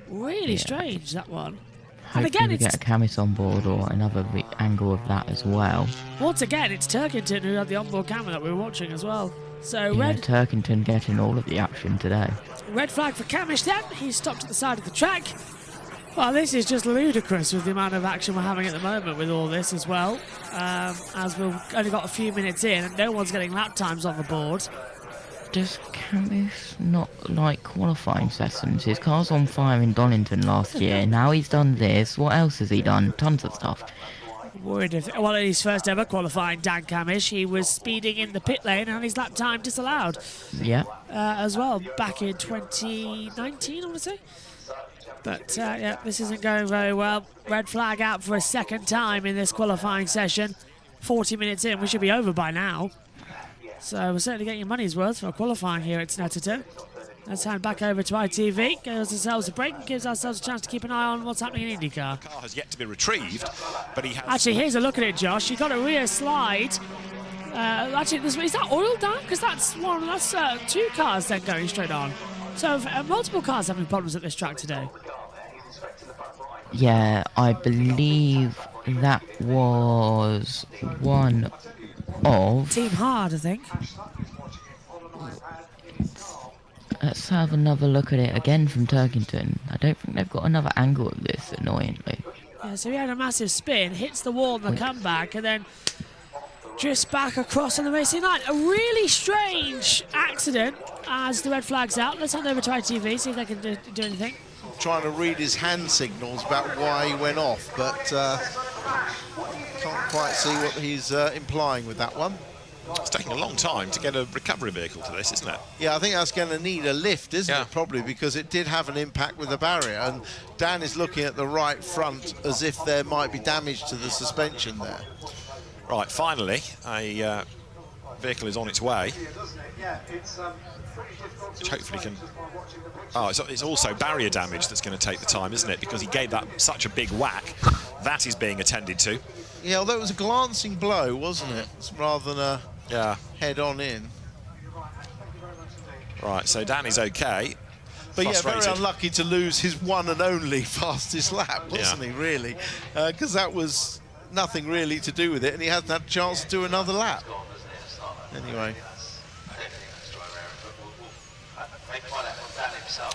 Really strange, that one. Hopefully and again, we get a Camis on board or another angle of that as well. Once again, it's Turkington who had the onboard camera that we were watching as well. So yeah, Turkington getting all of the action today. Red flag for Camish then. He's stopped at the side of the track. Well, this is just ludicrous with the amount of action we're having at the moment with all this as well. As we've only got a few minutes in and no one's getting lap times on the board. Does Camis not like qualifying sessions? His car's on fire in Donington last year. Now he's done this. What else has he done? Tons of stuff. Worried if, well, in his first ever qualifying, Dan Camish, he was speeding in the pit lane and his lap time disallowed. Yeah. As well, back in 2019, I want to say. But yeah, this isn't going very well. Red flag out for a second time in this qualifying session. 40 minutes in, we should be over by now. So we're certainly getting your money's worth for qualifying here at Snetterton. Let's hand back over to ITV, gives ourselves a break and gives ourselves a chance to keep an eye on what's happening in IndyCar. The car has yet to be retrieved, but he has... Actually, here's a look at it, Josh. You've got a rear slide. Actually, is that oil down? Because that's two cars then going straight on. So multiple cars having problems at this track today. Yeah, I believe that was one of... Team Hard, I think. Let's have another look at it again from Turkington. I don't think they've got another angle of this, annoyingly. Yeah, so he had a massive spin, hits the wall in the comeback, and then drifts back across on the racing line. A really strange accident as the red flag's out. Let's hand over to ITV, see if they can do anything. Trying to read his hand signals about why he went off, but can't quite see what he's implying with that one. It's taking a long time to get a recovery vehicle to this, isn't it? Yeah, I think that's going to need a lift, isn't it? Probably, because it did have an impact with the barrier. And Dan is looking at the right front as if there might be damage to the suspension there. Right, finally, a vehicle is on its way. Which hopefully can... Oh, it's also barrier damage that's going to take the time, isn't it? Because he gave that such a big whack. That is being attended to. Yeah, although it was a glancing blow, wasn't it? Rather than a head-on in. Right, so Dan is okay. But yeah, very unlucky to lose his one and only fastest lap, wasn't he, really? Because that was nothing really to do with it, and he hasn't had a chance to do another lap. Anyway.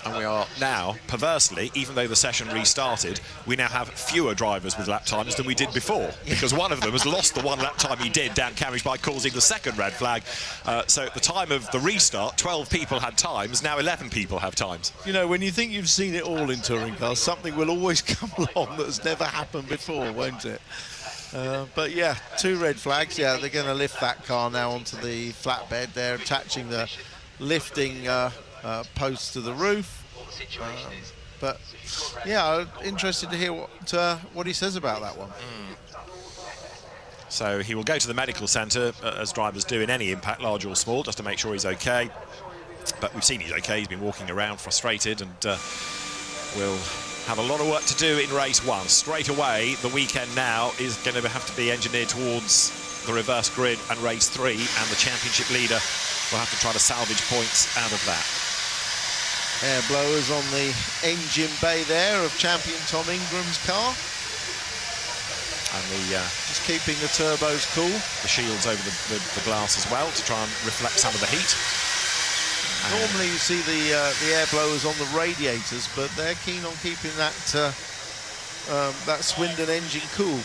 And we are now, perversely, even though the session restarted, we now have fewer drivers with lap times than we did before, because one of them has lost the one lap time he did, Dan Camish, by causing the second red flag. So at the time of the restart, 12 people had times, now 11 people have times. You know, when you think you've seen it all in touring cars, something will always come along that has never happened before, won't it? But yeah, 2 red flags. Yeah, they're going to lift that car now onto the flatbed. They're attaching the lifting posts to the roof. But yeah, interested to hear what he says about that one. So he will go to the medical centre, as drivers do in any impact, large or small, just to make sure he's okay. But we've seen he's okay. He's been walking around frustrated, and will have a lot of work to do in race 1. Straight away, the weekend now is going to have to be engineered towards the reverse grid and race 3, and the championship leader will have to try to salvage points out of that. Air blowers on the engine bay there of champion Tom Ingram's car. And just keeping the turbos cool. The shields over the glass as well to try and reflect some of the heat. Normally you see the air blowers on the radiators, but they're keen on keeping that Swindon engine cool.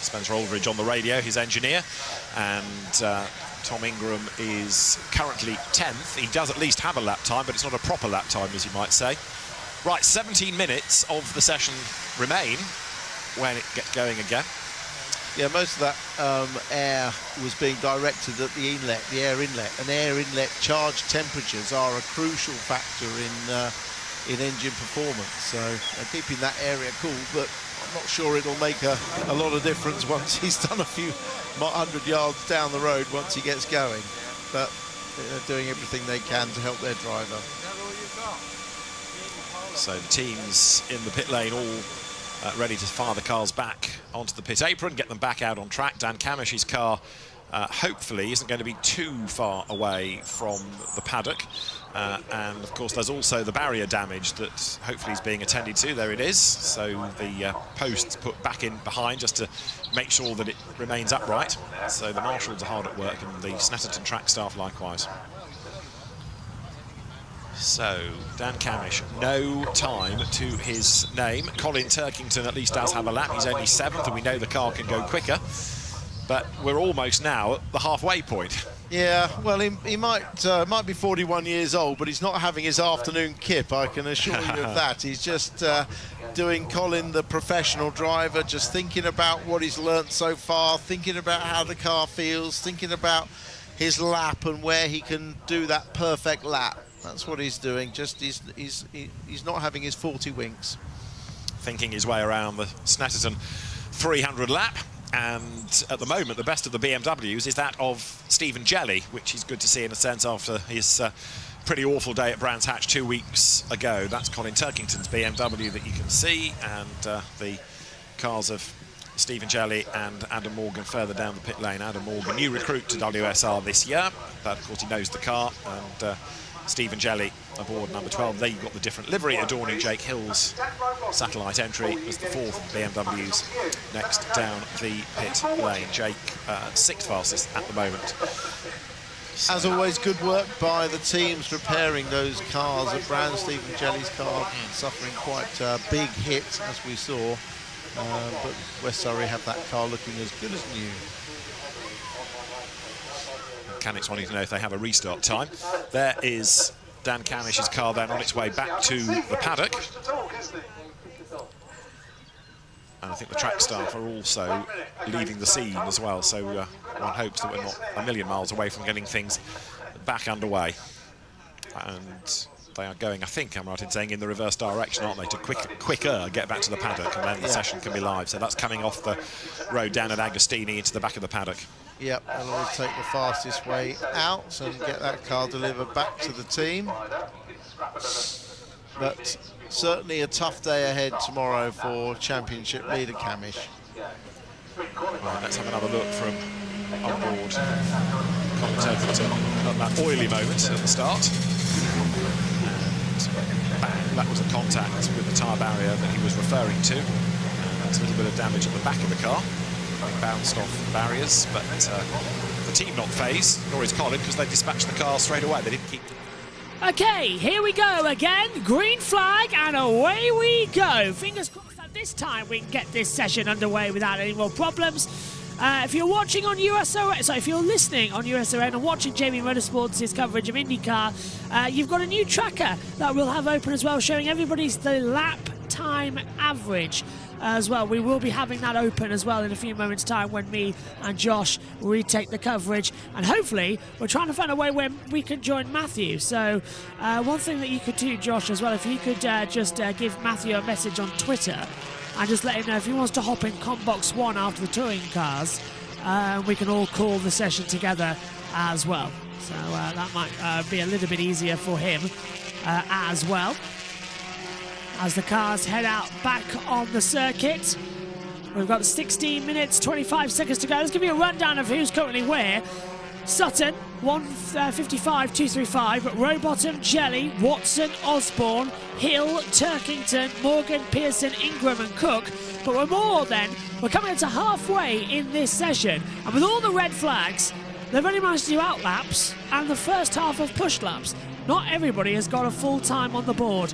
Spencer Aldridge on the radio, his engineer, and Tom Ingram is currently 10th. He does at least have a lap time, but it's not a proper lap time, as you might say. Right, 17 minutes of the session remain when it gets going again. Yeah, most of that air was being directed at the inlet, the air inlet, and air inlet charge temperatures are a crucial factor in engine performance. So keeping that area cool, but I'm not sure it'll make a lot of difference once he's done a few 100 yards down the road once he gets going. But they're doing everything they can to help their driver. So the teams in the pit lane all ready to fire the cars back onto the pit apron, get them back out on track. Dan Camish's car hopefully isn't going to be too far away from the paddock. And of course there's also the barrier damage that hopefully is being attended to. There it is. So the posts put back in behind just to make sure that it remains upright. So the marshals are hard at work, and the Snetterton track staff likewise. So Dan Camish, no time to his name. Colin Turkington at least does have a lap. He's only 7th, and we know the car can go quicker. But we're almost now at the halfway point. Yeah, well, he might be 41 years old, but he's not having his afternoon kip, I can assure you of that. He's just doing Colin, the professional driver, just thinking about what he's learnt so far, thinking about how the car feels, thinking about his lap and where he can do that perfect lap. That's what he's doing. Just he's not having his 40 winks. Thinking his way around the Snetterton 300 lap. And at the moment, the best of the BMWs is that of Stephen Jelly, which is good to see in a sense after his pretty awful day at Brands Hatch 2 weeks ago. That's Colin Turkington's BMW that you can see, and the cars of Stephen Jelly and Adam Morgan further down the pit lane. Adam Morgan, new recruit to WSR this year, but of course he knows the car, and Stephen Jelly aboard number 12. There you've got the different livery adorning Jake Hill's satellite entry as the 4th BMWs next down the pit lane. Jake, 6th fastest at the moment. So, as always, good work by the teams repairing those cars at Brown. Stephen Jelly's car suffering quite a big hit, as we saw. But West Surrey have that car looking as good as new. Mechanics wanting to know if they have a restart time. There is Dan Camish's car then on its way back to the paddock. And I think the track staff are also leaving the scene as well, so one hopes that we're not a million miles away from getting things back underway. And they are going, I think I'm right in saying, in the reverse direction, aren't they, to quicker get back to the paddock, and then the session can be live. So that's coming off the road down at Agostini into the back of the paddock. Yep, they'll always take the fastest way out and get that car delivered back to the team. But certainly a tough day ahead tomorrow for championship leader Camish. Right, let's have another look from on board Colin Turkington at that oily moment at the start. And bang, that was the contact with the tyre barrier that he was referring to. There's a little bit of damage at the back of the car. Bounced off barriers, but the team not phased, nor is Colin, because they dispatched the car straight away. They didn't keep... Okay, here we go again. Green flag, and away we go. Fingers crossed that this time we can get this session underway without any more problems. If you're watching on USON, so if you're listening on USON and watching Jamie Motorsports' coverage of IndyCar, you've got a new tracker that we'll have open as well, showing everybody's the lap time average as well. We will be having that open as well in a few moments' time when me and Josh retake the coverage, and hopefully we're trying to find a way where we can join Matthew. So one thing that you could do, Josh, as well, if you could just give Matthew a message on Twitter and just let him know if he wants to hop in Combox 1 after the touring cars, we can all call the session together as well. So that might be a little bit easier for him as well. As the cars head out back on the circuit, we've got 16 minutes, 25 seconds to go. Let's give you a rundown of who's currently where. Sutton, 155.235, Rowbottom, Jelly, Watson, Osborne, Hill, Turkington, Morgan, Pearson, Ingram and Cook. But we're coming into halfway in this session, and with all the red flags, they've only managed to do out laps and the first half of push laps. Not everybody has got a full time on the board.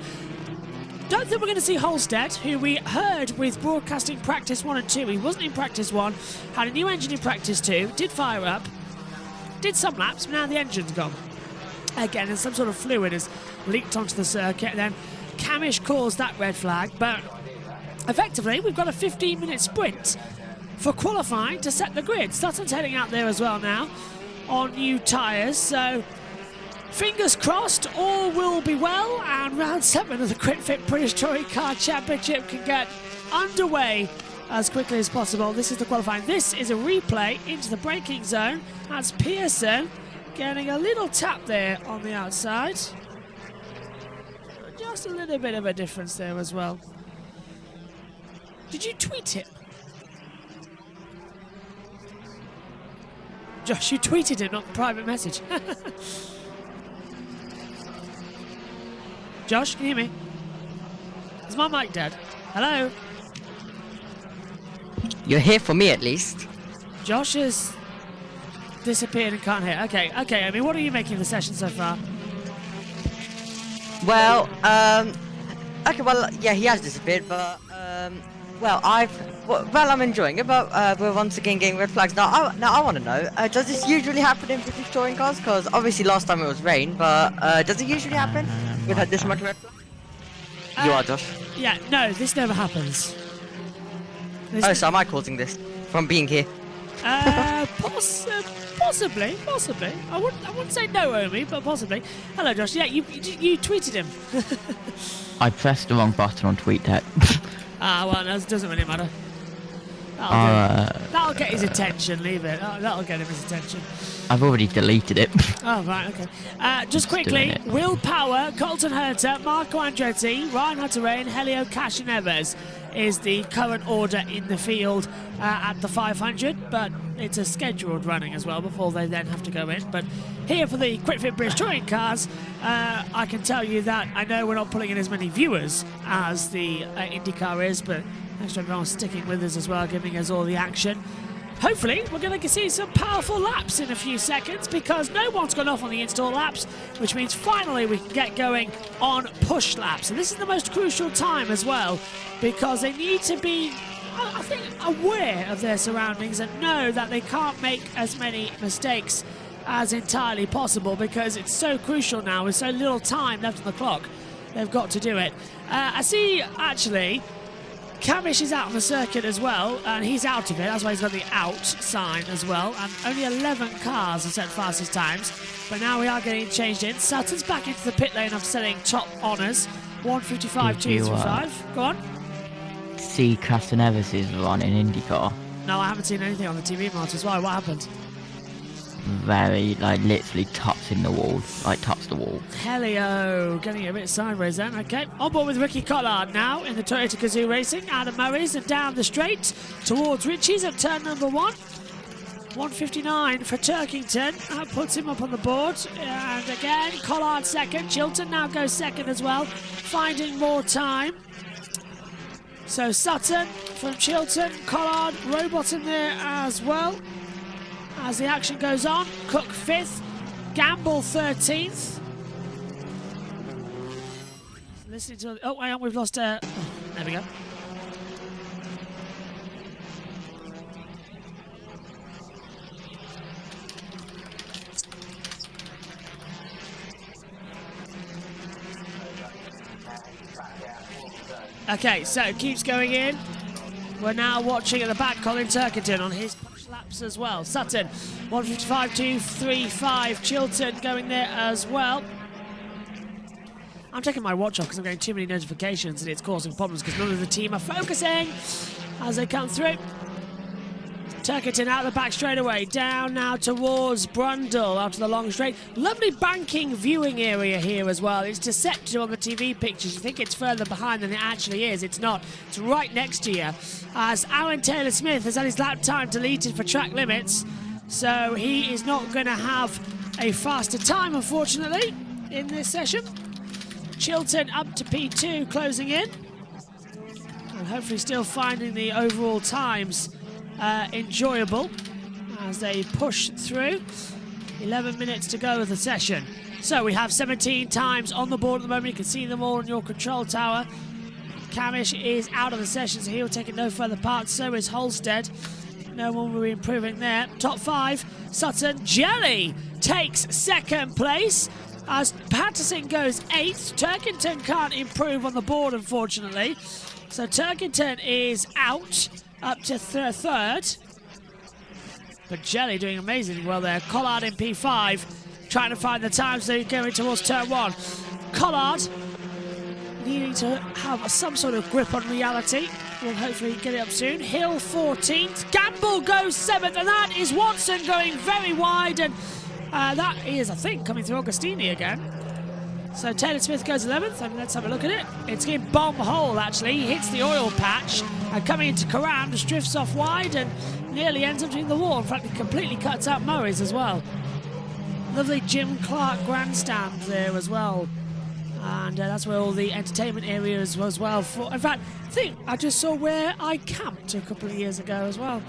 Don't think we're going to see Holstead, who we heard with broadcasting practice 1 and 2. He wasn't in practice 1, had a new engine in practice 2, did fire up, did some laps, but now the engine's gone. Again, and some sort of fluid has leaked onto the circuit, and then Camish caused that red flag, but effectively we've got a 15-minute sprint for qualifying to set the grid. Sutton's heading out there as well now on new tyres, so fingers crossed all will be well, and round 7 of the QuickFit British Touring Car Championship can get underway as quickly as possible. This is the qualifying. This is a replay into the braking zone. That's Pearson getting a little tap there on the outside. Just a little bit of a difference there as well. Did you tweet it? Josh, you tweeted it, not the private message. Josh, can you hear me? Is my mic dead? Hello? You're here for me, at least. Josh has disappeared and can't hear. Okay, I mean, what are you making of the session so far? Well, okay, well, yeah, he has disappeared, but, well, I'm enjoying it, but we're once again getting red flags. Now, I want to know, does this usually happen in British touring cars? Because obviously last time it was rain, but does it usually happen with this much red flag? You are, Josh. Yeah, no, this never happens. So am I causing this from being here? Possibly. I wouldn't say no, Omi, but possibly. Hello, Josh. Yeah, you tweeted him. I pressed the wrong button on TweetDeck. Well, it doesn't really matter. That'll get his attention. Leave it. That'll get him his attention. I've already deleted it. Oh, right, okay. Just quickly, Will Power, Colton Herter, Marco Andretti, Ryan Hutterain, Helio Cash and Evers is the current order in the field at the 500, but it's a scheduled running as well before they then have to go in. But here for the QuickFit British Touring Cars, I can tell you that I know we're not pulling in as many viewers as the IndyCar is, but thanks to everyone sticking with us as well, giving us all the action. Hopefully, we're going to see some powerful laps in a few seconds, because no one's gone off on the install laps, which means finally we can get going on push laps. And this is the most crucial time as well, because they need to be, I think, aware of their surroundings and know that they can't make as many mistakes as entirely possible, because it's so crucial now with so little time left on the clock. They've got to do it. I see, actually, Camish is out on the circuit as well, and he's out of it. That's why he's got the out sign as well. And only 11 cars have set fastest times, but now we are getting changed in. Sutton's back into the pit lane after setting top honours. 155.235. Go on. See Castaneves' run in IndyCar. No, I haven't seen anything on the TV, Martins. Why? What happened? Very, literally touching the wall. Touched the wall. Helio getting a bit sideways then. Okay, on board with Ricky Collard now in the Toyota Gazoo Racing. Adam Murray's and down the straight towards Richie's at turn number 1. 159 for Turkington. That puts him up on the board. And again, Collard second. Chilton now goes second as well, finding more time. So Sutton from Chilton, Collard, Rowbottom there as well. As the action goes on, Cook 5th, Gamble 13th. Listening to... Oh, hang on, we've lost... there we go. Okay, so it keeps going in. We're now watching at the back Colin Turkington on his push laps as well. Sutton, 155.235. Chilton going there as well. I'm taking my watch off because I'm getting too many notifications and it's causing problems because none of the team are focusing as they come through. Turkington out the back straight away, down now towards Brundle after the long straight. Lovely banking viewing area here as well. It's deceptive on the TV pictures. You think it's further behind than it actually is. It's not. It's right next to you. As Alan Taylor-Smith has had his lap time deleted for track limits, so he is not going to have a faster time, unfortunately, in this session. Chilton up to P2, closing in. And hopefully still finding the overall times enjoyable as they push through. 11 minutes to go of the session. So we have 17 times on the board at the moment. You can see them all on your control tower. Camish is out of the session, so he'll take it no further part. So is Holstead. No one will be improving there. Top 5, Sutton. Jelly takes second place as Patterson goes 8th. Turkington can't improve on the board, unfortunately. So Turkington is out, up to third. But Jelly doing amazingly well there. Collard in P5, trying to find the time, so he's going towards turn 1. Collard needing to have some sort of grip on reality. We'll hopefully get it up soon. Hill 14th. Gamble goes 7th, and that is Watson going very wide, and that is, I think, coming through Augustini again. So Taylor-Smith goes 11th, and let's have a look at it. It's in bomb hole, actually. He hits the oil patch, and coming into Karam, just drifts off wide and nearly ends up between the wall. In fact, he completely cuts out Murray's as well. Lovely Jim Clark grandstand there as well. And that's where all the entertainment areas was as well. In fact, I think I just saw where I camped a couple of years ago as well.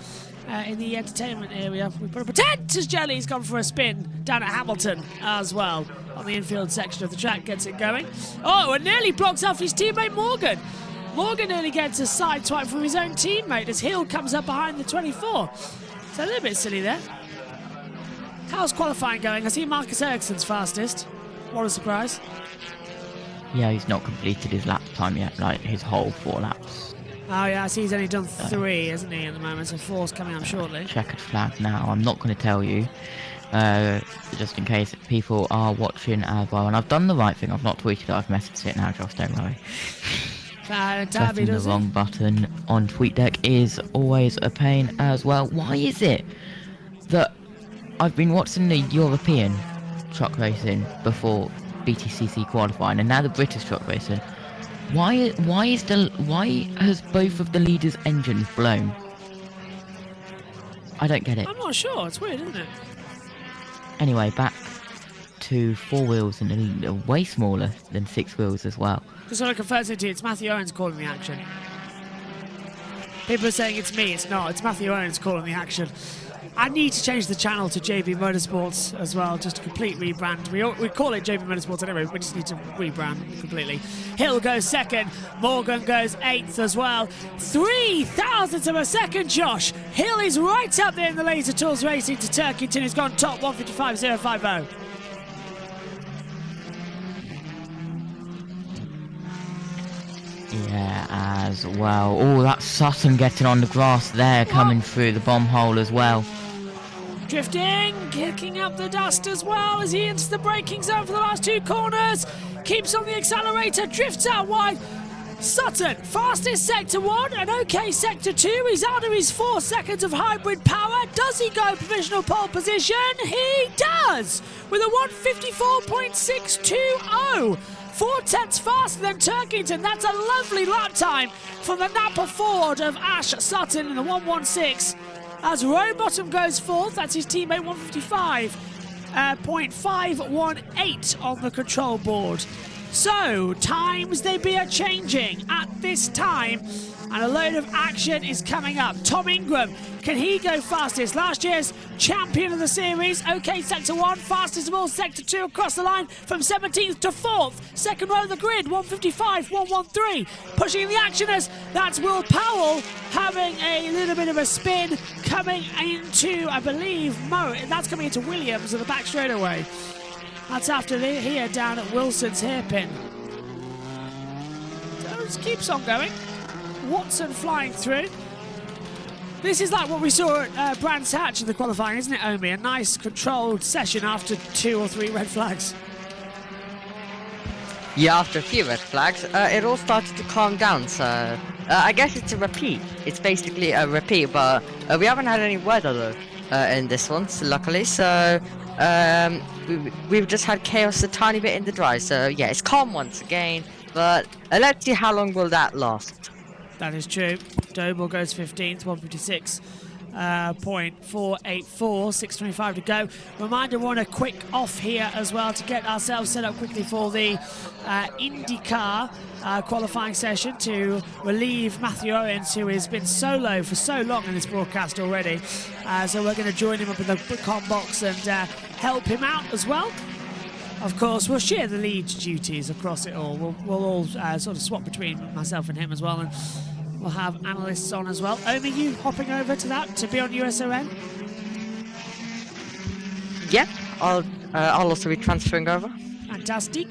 In the entertainment area. We put up a tent as Jelly's gone for a spin down at Hamilton as well. On the infield section of the track, gets it going. Oh, and nearly blocks off his teammate Morgan. Morgan nearly gets a side swipe from his own teammate as Hill comes up behind the 24. So a little bit silly there. How's qualifying going? I see Marcus Ericsson's fastest. What a surprise. Yeah, he's not completed his lap time yet, like his whole 4 laps. Oh yeah, I see he's only done 3, isn't he, at the moment, so 4's coming up shortly. Checkered flag now. I'm not going to tell you, just in case people are watching as well. And I've done the right thing. I've not tweeted it. I've messaged it now, Josh, don't worry. Pressing the wrong button on TweetDeck is always a pain as well. Why is it that I've been watching the European truck racing before BTCC qualifying, and now the British truck racing? Why has both of the leaders' engines blown? I don't get it. I'm not sure. It's weird, isn't it? Anyway, back to 4 wheels and way smaller than 6 wheels as well. Just want to confirm to you, it's Matthew Owens calling the action. People are saying it's me. It's not. It's Matthew Owens calling the action. I need to change the channel to JB Motorsports as well, just a complete rebrand. We call it JB Motorsports anyway, we just need to rebrand completely. Hill goes 2nd, Morgan goes 8th as well. 3,000ths of a second, Josh. Hill is right up there in the Laser Tools Racing to Turkington, who's gone top 155.050. Yeah, as well. Oh, that's Sutton getting on the grass there, coming through the bomb hole as well. Drifting, kicking up the dust as well as he enters the braking zone for the last 2 corners. Keeps on the accelerator, drifts out wide. Sutton, fastest sector 1 and okay sector 2. He's out of his 4 seconds of hybrid power. Does he go provisional pole position? He does, with a 154.620. 4 tenths faster than Turkington. That's a lovely lap time from the Napa Ford of Ash Sutton in the 116. As Rowbottom goes 4th, that's his teammate 155.518 on the control board. So, times they be a changing at this time, and a load of action is coming up. Tom Ingram, can he go fastest? Last year's champion of the series. Okay, sector 1, fastest of all, sector 2 across the line from 17th to 4th. Second row of the grid, 155.113. Pushing the actioners, that's Will Powell having a little bit of a spin coming into, I believe, that's coming into Williams at the back straightaway. That's after here down at Wilson's hairpin. So it just keeps on going. Watson flying through. This is like what we saw at Brands Hatch in the qualifying, isn't it, Omi? A nice controlled session after 2 or 3 red flags. Yeah, after a few red flags, it all started to calm down, so I guess it's a repeat. It's basically a repeat, but we haven't had any weather though in this one, so luckily, so we've just had chaos a tiny bit in the dry, so yeah, it's calm once again, but let's see how long will that last. That is true. Doble goes 15th, 156.484, 6:25 to go. Reminder, we're on a quick off here as well to get ourselves set up quickly for the IndyCar qualifying session to relieve Matthew Owens, who has been solo for so long in this broadcast already. So we're going to join him up in the com box and help him out as well. Of course, we'll share the lead duties across it all. We'll all sort of swap between myself and him as well, and we'll have analysts on as well. Omi, you hopping over to that to be on USON? Yeah, I'll also be transferring over. Fantastic.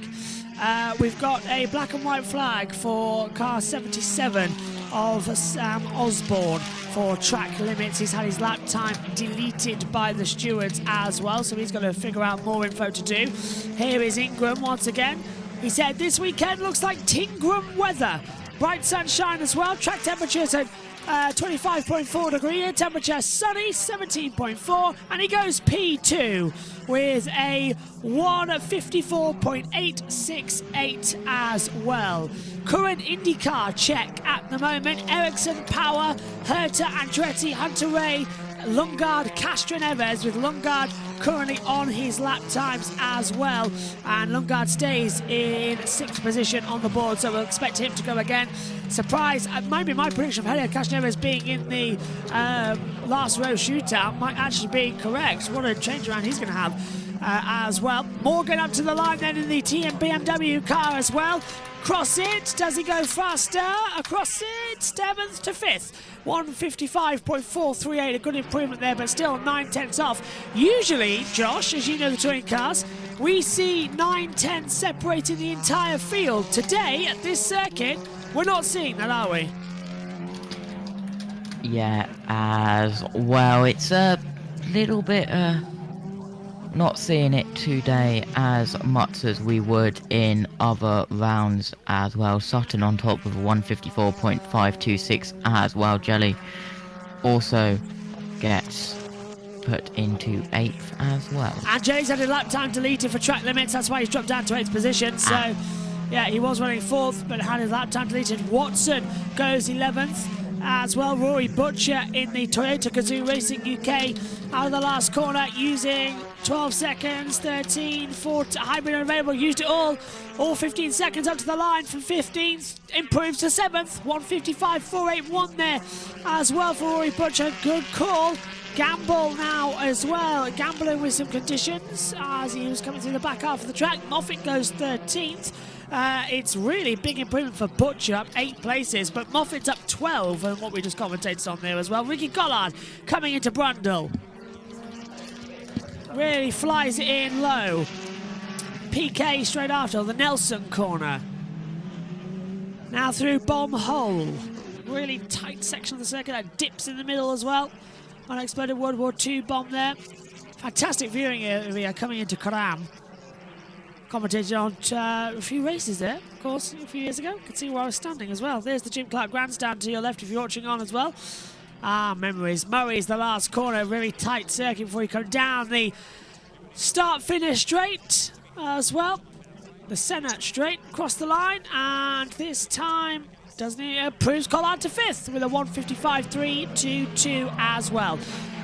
We've got a black and white flag for car 77 of Sam Osborne for track limits. He's had his lap time deleted by the stewards as well, so he's got to figure out more info to do. Here is Ingram once again. He said this weekend looks like Tingram weather. Bright sunshine as well. Track temperatures at 25.4 degree. Air temperature sunny, 17.4. And he goes P2 with a 154.868 as well. Current IndyCar check at the moment. Ericsson, Power, Herta, Andretti, Hunter Ray, Lundgaard, Castro Neves, with Lundgaard currently on his lap times as well, and Lundgaard stays in 6th position on the board, so we'll expect him to go again. Surprise, maybe my prediction of Helio Castro Neves being in the last row shootout might actually be correct. What a change around he's going to have as well. Morgan up to the line then in the TM BMW car as well. Across it, does he go faster? Across it, 7th to 5th. 155.438, a good improvement there, but still 9/10 off. Usually, Josh, as you know the touring cars, we see 9/10 separating the entire field. Today, at this circuit, we're not seeing that, are we? Yeah, as well, it's a little bit not seeing it today as much as we would in other rounds as well. Sutton on top with 154.526 as well. Jelly also gets put into 8th as well. And Jelly's had a lap time deleted for track limits, that's why he's dropped down to 8th position. So, yeah, he was running 4th, but had his lap time deleted. Watson goes 11th. As well, Rory Butcher in the Toyota Gazoo Racing UK out of the last corner using 12 seconds, 13, 14, hybrid unavailable, used it all 15 seconds up to the line from 15th, improves to 7th, 155.481 there as well for Rory Butcher, good call. Gamble now as well, gambling with some conditions as he was coming through the back half of the track. Moffitt goes 13th. It's really big improvement for Butcher, up 8 places, but Moffitt's up 12, and what we just commentated on there as well. Ricky Collard coming into Brundle. Really flies it in low. PK straight after, the Nelson corner. Now through Bomb Hole. Really tight section of the circuit that dips in the middle as well. Unexploded World War II bomb there. Fantastic viewing area coming into Karam. Commentated on a few races there, of course, a few years ago. You can see where I was standing as well. There's the Jim Clark Grandstand to your left if you're watching on as well. Memories. Murray's the last corner, very tight circuit before you come down the start-finish straight as well. The Senate straight across the line, and this time, doesn't he, proves Collard to 5th with a 155.322 as well.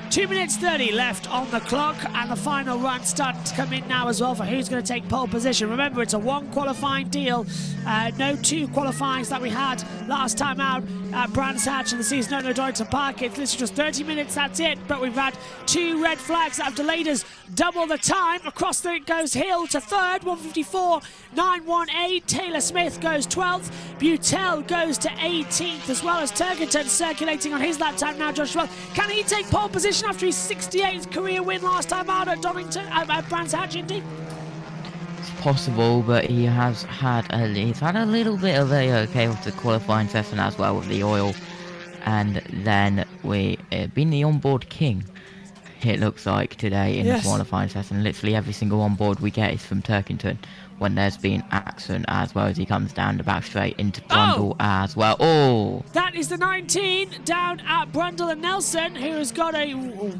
2 minutes 30 left on the clock, and the final run starting to come in now as well for who's going to take pole position. Remember, it's a 1 qualifying deal, no 2 qualifyings that we had last time out at Brands Hatch in the season at Donington Park. It's literally just 30 minutes, that's it, but we've had 2 red flags that have delayed us double the time. Across there it goes Hill to 3rd, 154.918. Taylor Smith goes 12th. Butel goes to 18th, as well as Turkington circulating on his lap time now. Josh Well, can he take pole position after his 68th career win last time out at Donington, at Brands Hatch, Indy? It's possible, but he's had a little bit of a chaotic qualifying session as well with the oil And then we been the onboard king, it looks like, today in the qualifying session. Literally every single onboard we get is from Turkington when there's been action, as well as he comes down the back straight into Brundle as well. Oh! That is the 19 down at Brundle and Nelson, who has got a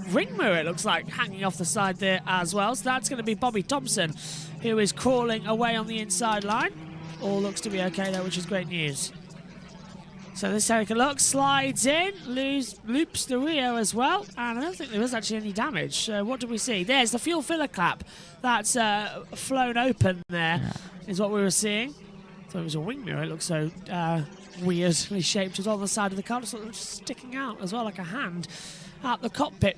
ring mirror, it looks like, hanging off the side there as well. So that's going to be Bobby Thompson, who is crawling away on the inside line. All looks to be okay there, which is great news. So let's take a look. Slides in, loops the rear as well, and I don't think there was actually any damage. So what do we see? There's the fuel filler cap that's flown open there, is what we were seeing. So it was a wing mirror. It looks so weirdly shaped. It's on the side of the car, just sticking out as well, like a hand out the cockpit.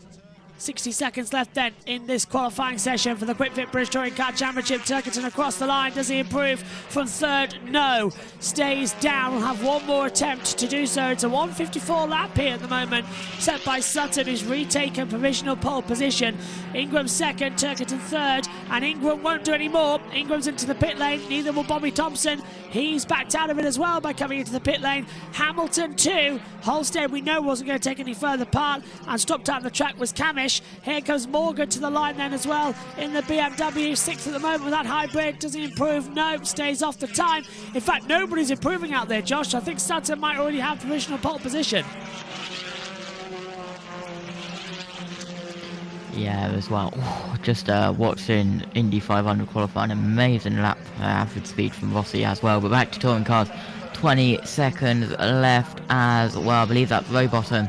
60 seconds left then in this qualifying session for the Quick Fit British Touring Car Championship. Turkington across the line. Does he improve from third? No. Stays down. We'll have one more attempt to do so. It's a 154 lap here at the moment, set by Sutton, who's retaken provisional pole position. Ingram second, Turkington third, and Ingram won't do any more. Ingram's into the pit lane. Neither will Bobby Thompson. He's backed out of it as well by coming into the pit lane. Hamilton 2. Holstead, we know, wasn't going to take any further part and stopped out on the track was Camish. Here comes Morgan to the line then as well in the BMW. 6th at the moment with that hybrid. Does he improve? No, stays off the time. In fact, nobody's improving out there, Josh. I think Sutton might already have provisional pole position. Yeah, as well. Just watching Indy 500 qualifying, amazing lap average speed from Rossi as well. But back to touring cars, 20 seconds left as well. I believe that's Rowbottom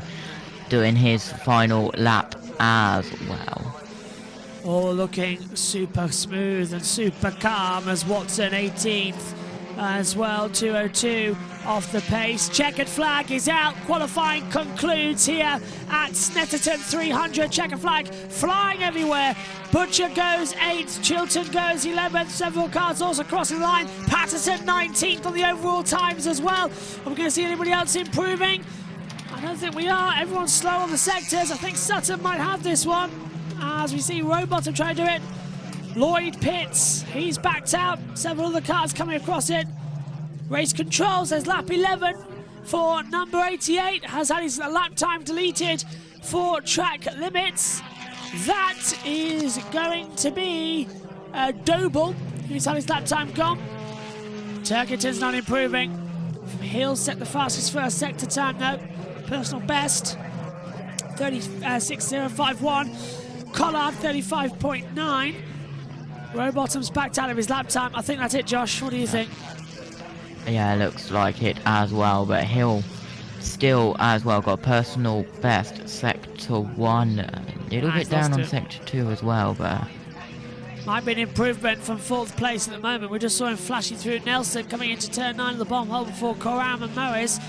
doing his final lap as well. All looking super smooth and super calm as Watson 18th as well. 2:02 off the pace. Checkered flag is out. Qualifying concludes here at Snetterton 300. Checkered flag flying everywhere. Butcher goes 8th. Chilton goes 11th. Several cars also crossing the line. Patterson 19th on the overall times as well. Are we going to see anybody else improving? I don't think we are. Everyone's slow on the sectors. I think Sutton might have this one. As we see Rowbottom try to do it. Lloyd pits. He's backed out. Several other cars coming across it. Race control says lap 11 for number 88. Has had his lap time deleted for track limits. That is going to be Doble, who's had his lap time gone. Turkington's not improving. He'll set the fastest first sector time though. Personal best 36.051. Collard 35.9. Rowbottom's backed out of his lap time. I think that's it, Josh. What do you think? Yeah, looks like it as well, but Hill still as well got personal best sector 1. A little bit down on sector 2 as well, but might be an improvement from 4th place at the moment. We just saw him flashing through Nelson coming into turn 9 of the bomb hole before Coram and Morris.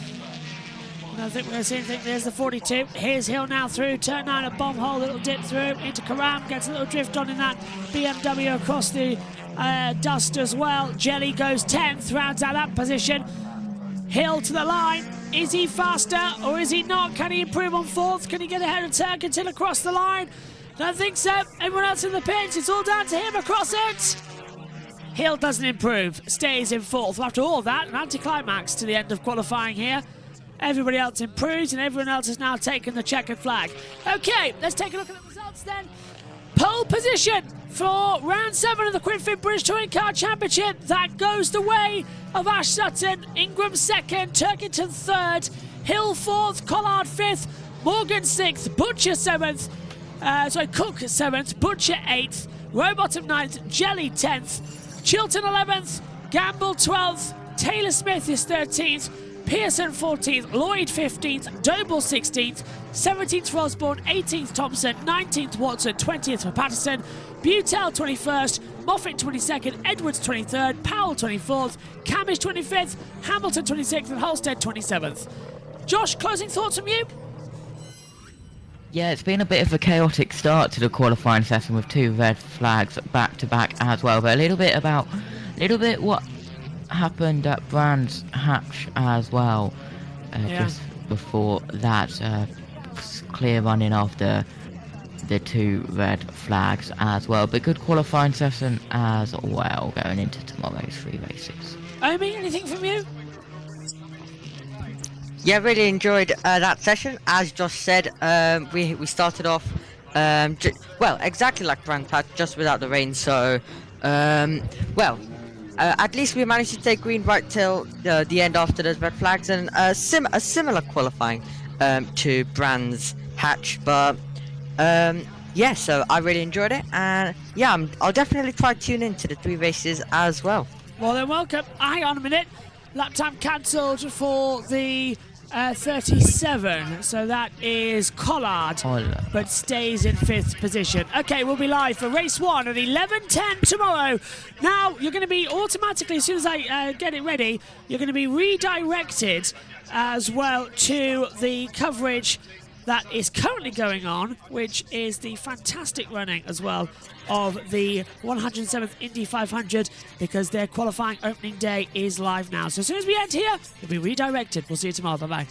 I don't think we're going to see anything. There's the 42. Here's Hill now through turn 9 at bomb hole. Little dip through into Coram. Gets a little drift on in that BMW across the dust as well. Jelly goes 10th. Rounds out that position. Hill to the line. Is he faster or is he not? Can he improve on 4th? Can he get ahead of Turkington across the line? Don't think so. Everyone else in the pits. It's all down to him across it. Hill doesn't improve. Stays in 4th. After all that, an anticlimax to the end of qualifying here. Everybody else improves and everyone else has now taken the checkered flag. Okay, let's take a look at the results then. Pole position for round 7 of the Quick Fit British Touring Car Championship. That goes the way of Ash Sutton. Ingram 2nd, Turkington 3rd, Hill 4th, Collard 5th, Morgan 6th, Butcher 7th, Cook 7th, Butcher 8th, Rowbottom 9th, Jelly 10th, Chilton 11th, Gamble 12th, Taylor Smith is 13th, Pearson 14th, Lloyd 15th, Doble 16th, 17th for Osborne, 18th Thompson, 19th Watson, 20th for Patterson, Butel 21st, Moffat 22nd, Edwards 23rd, Powell 24th, Camish 25th, Hamilton 26th and Holstead 27th. Josh, closing thoughts from you? yeah, it's been a bit of a chaotic start to the qualifying session with 2 red flags back to back as well, but a little bit what happened at Brands Hatch as well, just before that, clear running after the 2 red flags as well, but good qualifying session as well going into tomorrow's 3 races. Omi, anything from you? Yeah, really enjoyed that session. As Josh said, we started off, well, exactly like Grand Patch, just without the rain. So, at least we managed to take green right till the end after those red flags, and a similar qualifying to Brand's hatch. But yeah, so I really enjoyed it, and yeah, I'll definitely try to tune into the 3 races as well. Well, then welcome. Hang on a minute. Lap time cancelled for the 37, so that is Collard, but stays in 5th position. Okay, we'll be live for race 1 at 11:10 tomorrow. Now, you're going to be automatically, as soon as I get it ready, you're going to be redirected as well to the coverage that is currently going on, which is the fantastic running as well of the 107th Indy 500, because their qualifying opening day is live now. So as soon as we end here, you'll be redirected. We'll see you tomorrow. Bye-bye.